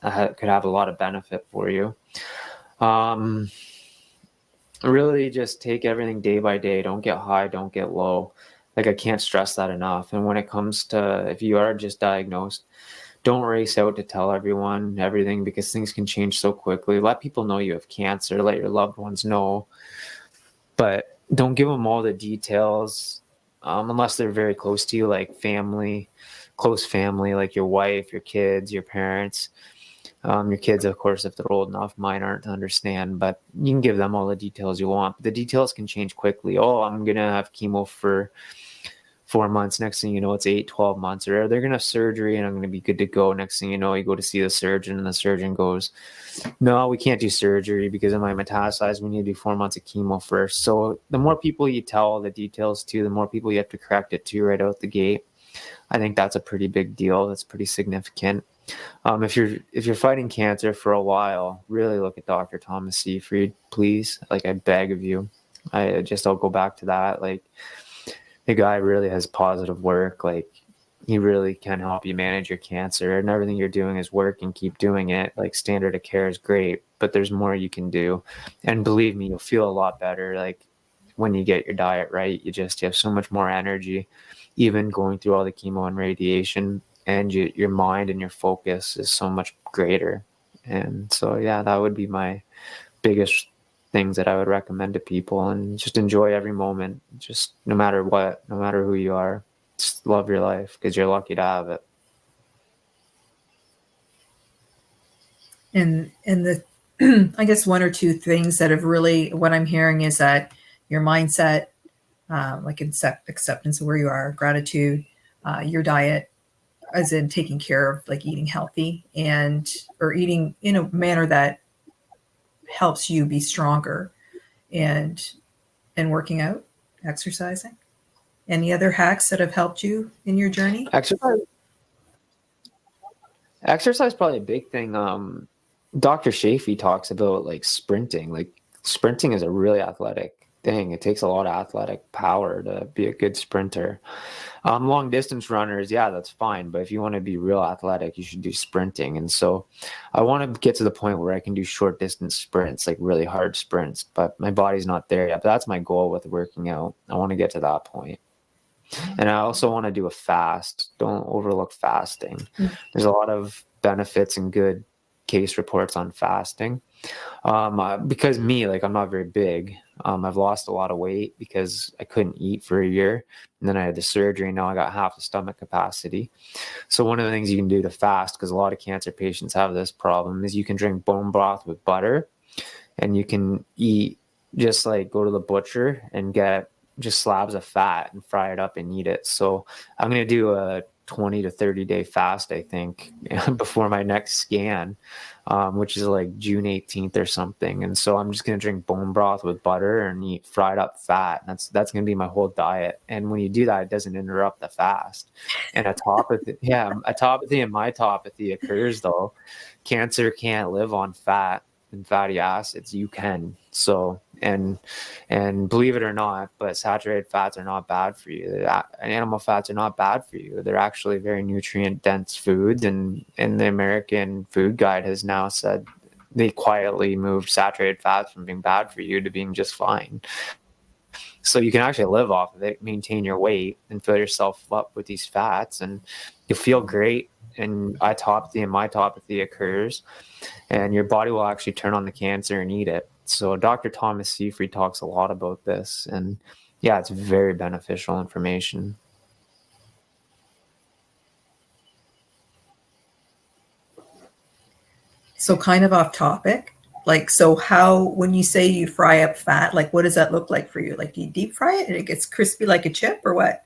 could have a lot of benefit for you. Really just take everything day by day. Don't get high, don't get low. Like, I can't stress that enough. And when it comes to, if you are just diagnosed, don't race out to tell everyone everything, because things can change so quickly. Let people know you have cancer, let your loved ones know, but don't give them all the details unless they're very close to you, like close family, like your wife, your kids, your parents. Your kids, of course, if they're old enough. Mine aren't to understand, but you can give them all the details you want. The details can change quickly. Oh, I'm going to have chemo for 4 months. Next thing you know, it's 8, 12 months. Or they're going to have surgery and I'm going to be good to go. Next thing you know, you go to see the surgeon and the surgeon goes, no, we can't do surgery because it might metastasize. We need to do 4 months of chemo first. So the more people you tell the details to, the more people you have to correct it to right out the gate. I think that's a pretty big deal. That's pretty significant. If you're fighting cancer for a while, really look at Dr. Thomas Seyfried, please. Like, I beg of you. I'll go back to that. Like, the guy really has positive work. Like, he really can help you manage your cancer, and everything you're doing is working. Keep doing it. Like, standard of care is great, but there's more you can do. And believe me, you'll feel a lot better. Like, when you get your diet right, you have so much more energy, even going through all the chemo and radiation. And your mind and your focus is so much greater. And so, yeah, that would be my biggest things that I would recommend to people. And just enjoy every moment, just no matter what, no matter who you are, just love your life because you're lucky to have it. And the I guess one or two things that have really, what I'm hearing is that your mindset, like acceptance of where you are, gratitude, your diet, as in taking care of, like, eating healthy or eating in a manner that helps you be stronger, and working out, exercising. Any other hacks that have helped you in your journey? Exercise probably a big thing. Dr. Shafee talks about like sprinting. Like, sprinting is a really athletic thing. It takes a lot of athletic power to be a good sprinter. Long distance runners, yeah, that's fine. But if you want to be real athletic, you should do sprinting. And so I want to get to the point where I can do short distance sprints, like really hard sprints, but my body's not there yet. But that's my goal with working out. I want to get to that point. And I also want to do a fast. Don't overlook fasting. There's a lot of benefits and good case reports on fasting. Because like, I'm not very big. I've lost a lot of weight because I couldn't eat for a year. And then I had the surgery. Now I got half the stomach capacity. So one of the things you can do to fast, because a lot of cancer patients have this problem, is you can drink bone broth with butter, and you can eat, just like go to the butcher and get just slabs of fat and fry it up and eat it. So I'm going to do a 20 to 30 day fast, I think, before my next scan, which is like June 18th or something. And so I'm just going to drink bone broth with butter and eat fried up fat. That's going to be my whole diet. And when you do that, it doesn't interrupt the fast. And autopathy and mitopathy occurs, though. Cancer can't live on fat and fatty acids. You can. So, and believe it or not, but saturated fats are not bad for you. Animal fats are not bad for you. They're actually very nutrient dense foods. And the American Food Guide has now said they quietly moved saturated fats from being bad for you to being just fine. So you can actually live off of it, maintain your weight, and fill yourself up with these fats, and you'll feel great. And autopathy and mitopathy occurs, and your body will actually turn on the cancer and eat it. So Dr. Thomas Seyfried talks a lot about this, and yeah, it's very beneficial information. So kind of off topic, like, so how, when you say you fry up fat, like, what does that look like for you? Like, do you deep fry it and it gets crispy like a chip, or what?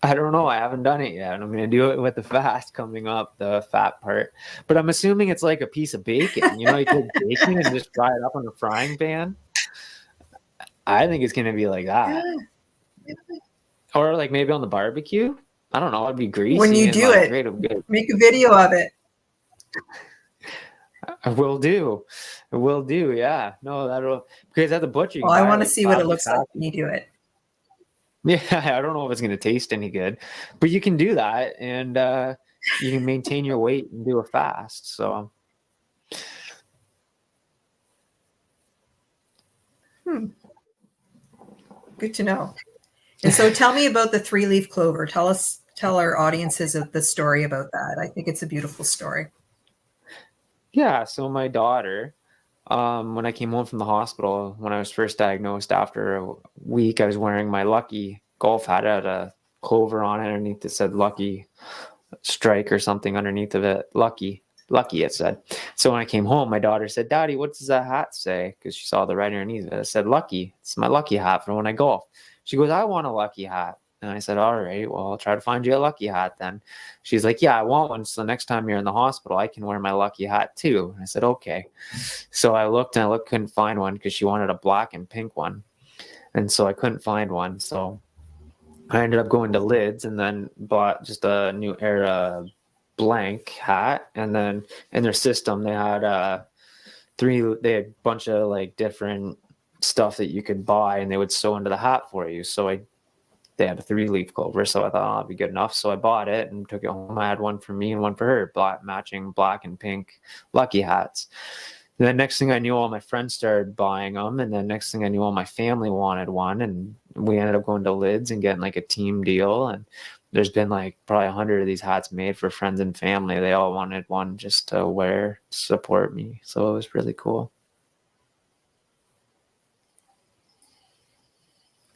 I don't know. I haven't done it yet. I'm going to do it with the fast coming up, the fat part. But I'm assuming it's like a piece of bacon. You take bacon and just fry it up on a frying pan. I think it's going to be like that. Yeah. Or like maybe on the barbecue. I don't know. It'd be When greasy you and do like it, great. Good. make a video of it. I will do. I will do. Yeah. No, that'll, because at the butcher, you Well, can I buy want to like see what it classy looks like fat. when you do it. Yeah. I don't know if it's going to taste any good, but you can do that and you can maintain your weight and do a fast. So. Good to know. And so tell me about the 3-leaf clover. Tell our audiences of the story about that. I think it's a beautiful story. Yeah, so my daughter, when I came home from the hospital, when I was first diagnosed, after a week, I was wearing my Lucky golf hat. It had a clover on it underneath that said Lucky Strike or something underneath of it. Lucky, it said. So when I came home, my daughter said, "Daddy, what does that hat say?" Because she saw the writing underneath it. It said Lucky. It's my Lucky hat for when I golf. She goes, "I want a Lucky hat." And I said, "All right, well, I'll try to find you a Lucky hat then." She's like, "Yeah, I want one. So next time you're in the hospital, I can wear my Lucky hat too." And I said, "Okay." So I looked and couldn't find one because she wanted a black and pink one. And so I couldn't find one. So I ended up going to Lids and then bought just a New Era blank hat. And then in their system, they had they had a bunch of like different stuff that you could buy and they would sew into the hat for you. So they had a 3-leaf clover. So I thought, oh, that'd be good enough. So I bought it and took it home. I had one for me and one for her, matching black and pink Lucky hats. And then next thing I knew, all my friends started buying them. And then next thing I knew, all my family wanted one. And we ended up going to Lids and getting like a team deal. And there's been like probably 100 of these hats made for friends and family. They all wanted one just to wear, support me. So it was really cool.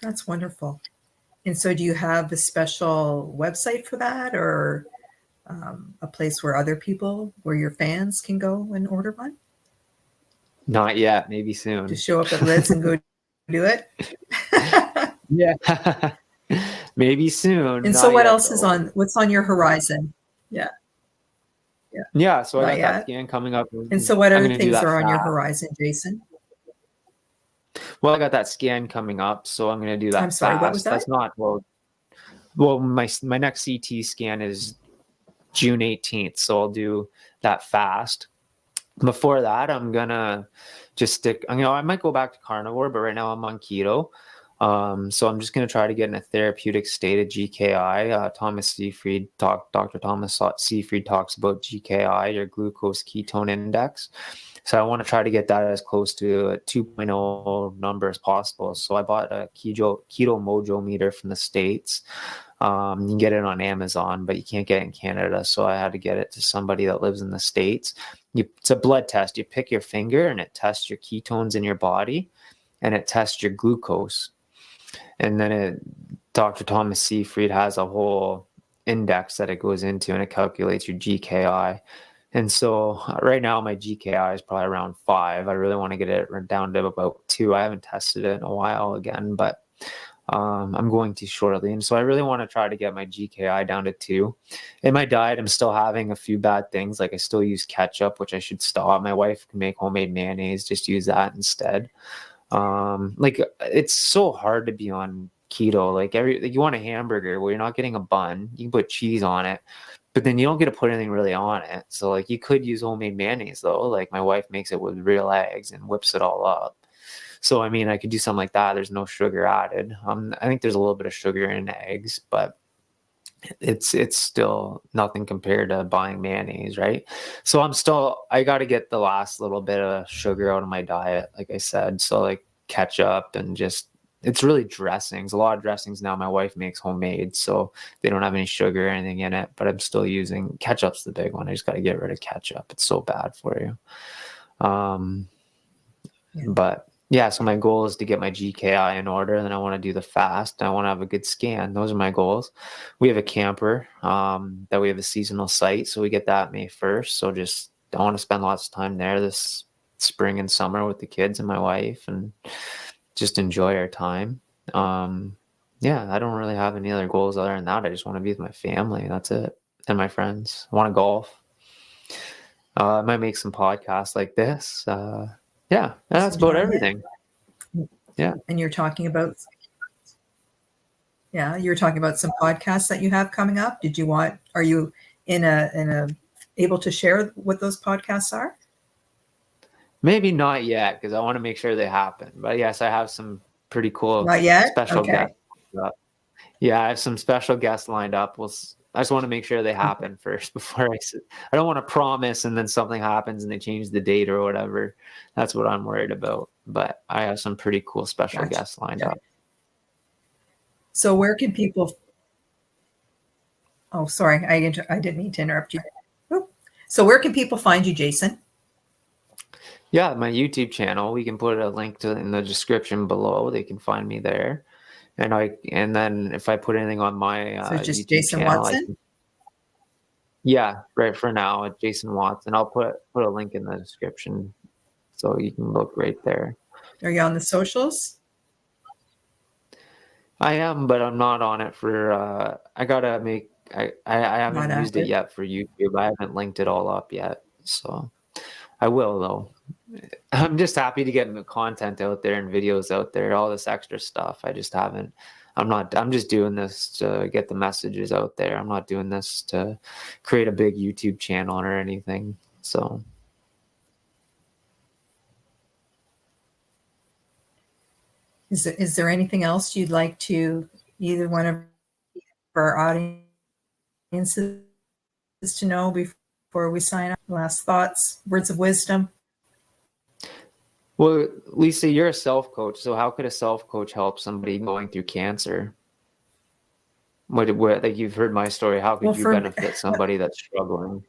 That's wonderful. And so do you have a special website for that, or a place where where your fans can go and order one? Not yet. Maybe soon. Just show up at Lids and go do it? Yeah. Maybe soon. And so what else is what's on your horizon? Yeah. Yeah. So I got that scan coming up. And so what other things are on your horizon, Jason? Well, I got that scan coming up, so I'm going to do that. I'm sorry, what was that? That's not well. My next CT scan is June 18th, so I'll do that fast. Before that, I'm gonna just stick. I might go back to carnivore, but right now I'm on keto. So I'm just gonna try to get in a therapeutic state of GKI. Dr. Thomas Seyfried talks about GKI, your glucose ketone index. So I want to try to get that as close to a 2.0 number as possible. So I bought a keto mojo meter from the States. You can get it on Amazon, but you can't get it in Canada. So I had to get it to somebody that lives in the States. It's a blood test. You pick your finger and it tests your ketones in your body and it tests your glucose. And then Dr. Thomas Seyfried has a whole index that it goes into and it calculates your GKI. And so right now my GKI is probably around 5. I really want to get it down to about 2. I haven't tested it in a while again, but I'm going to shortly. And so I really want to try to get my GKI down to 2. In my diet, I'm still having a few bad things. Like I still use ketchup, which I should stop. My wife can make homemade mayonnaise, just use that instead. Like it's so hard to be on keto. Like you want a hamburger, well, you're not getting a bun. You can put cheese on it, but then you don't get to put anything really on it. So like you could use homemade mayonnaise though. Like my wife makes it with real eggs and whips it all up. So I mean, I could do something like that. There's no sugar added. I think there's a little bit of sugar in eggs, but it's still nothing compared to buying mayonnaise, right? So I got to get the last little bit of sugar out of my diet, like I said. So like ketchup and it's really dressings. A lot of dressings now my wife makes homemade, so they don't have any sugar or anything in it, but I'm still using ketchup's the big one. I just got to get rid of ketchup. It's so bad for you. But yeah, so my goal is to get my GKI in order, and then I want to do the fast. And I want to have a good scan. Those are my goals. We have a camper that we have a seasonal site, so we get that May 1st. So I want to spend lots of time there this spring and summer with the kids and my wife, and just enjoy our time. yeah, I don't really have any other goals other than that. I just want to be with my family. That's it. And my friends. I want to golf. I might make some podcasts like this. Yeah, that's about Enjoying it. everything. Yeah. And you're talking about some podcasts that you have coming up. Are you in a able to share what those podcasts are? Maybe not yet, because I want to make sure they happen. But yes, I have some pretty cool Not yet? special Okay. guests. Yeah, I have some special guests lined up. I just want to make sure they happen first before I don't want to promise and then something happens and they change the date or whatever. That's what I'm worried about. But I have some pretty cool special Gotcha. guests lined up. So where can people? Oh, sorry, I didn't mean to interrupt you. So where can people find you, Jason? Yeah, my YouTube channel. We can put a link to in the description below. They can find me there. And then if I put anything on my So just YouTube Jason channel, Watson? yeah, right for now, it's Jason Watson. I'll put a link in the description so you can look right there. Are you on the socials? I am, but I'm not on it for I haven't Not used it active. yet for YouTube. I haven't linked it all up yet. So I will though. I'm just happy to get the content out there and videos out there, all this extra stuff. I just haven't. I'm just doing this to get the messages out there. I'm not doing this to create a big YouTube channel or anything. So Is there anything else you'd like to either one of our audiences to know before we sign up? Last thoughts, words of wisdom? well, Lisa, you're a self-coach. So how could a self-coach help somebody going through cancer? What like you've heard my story. How could you benefit somebody that's struggling?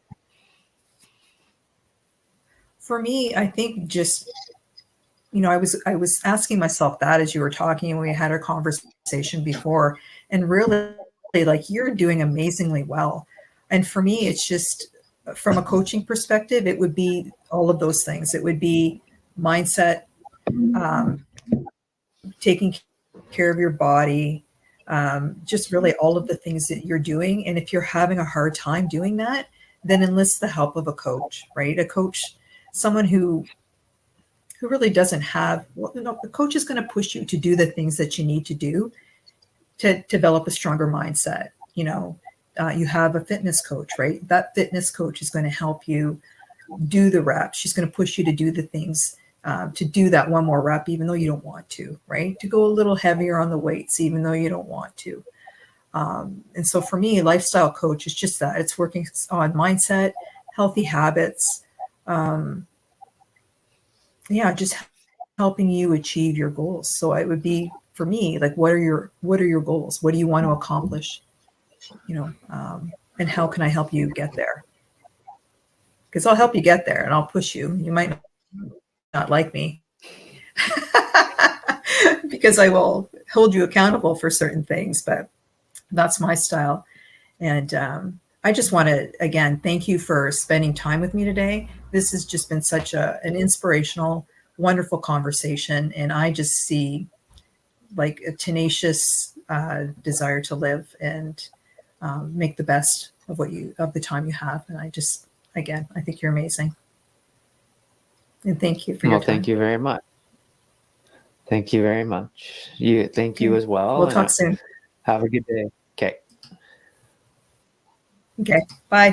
For me, I think just, I was asking myself that as you were talking and we had our conversation before, and really, like, you're doing amazingly well. And for me, it's just from a coaching perspective, it would be all of those things. It would be mindset, taking care of your body, just really all of the things that you're doing. And if you're having a hard time doing that, then enlist the help of a coach, right? A coach, someone who really doesn't have, the coach is going to push you to do the things that you need to do to develop a stronger mindset. You have a fitness coach, right? That fitness coach is going to help you do the reps. She's going to push you to do the things, to do that one more rep, even though you don't want to, right? To go a little heavier on the weights, even though you don't want to. And so for me, lifestyle coach is just that. It's working on mindset, healthy habits. Just helping you achieve your goals. So it would be, for me, like, what are your goals? What do you want to accomplish? And how can I help you get there? Because I'll help you get there and I'll push you. You might not like me because I will hold you accountable for certain things, but that's my style. And I just want to, again, thank you for spending time with me today. This has just been such an inspirational, wonderful conversation. And I just see like a tenacious desire to live and make the best of the time you have. And I think you're amazing. And thank you for your time. Thank you very much. Thank you very much. Thank you as well. We'll talk soon. Have a good day. Okay. Okay. Bye.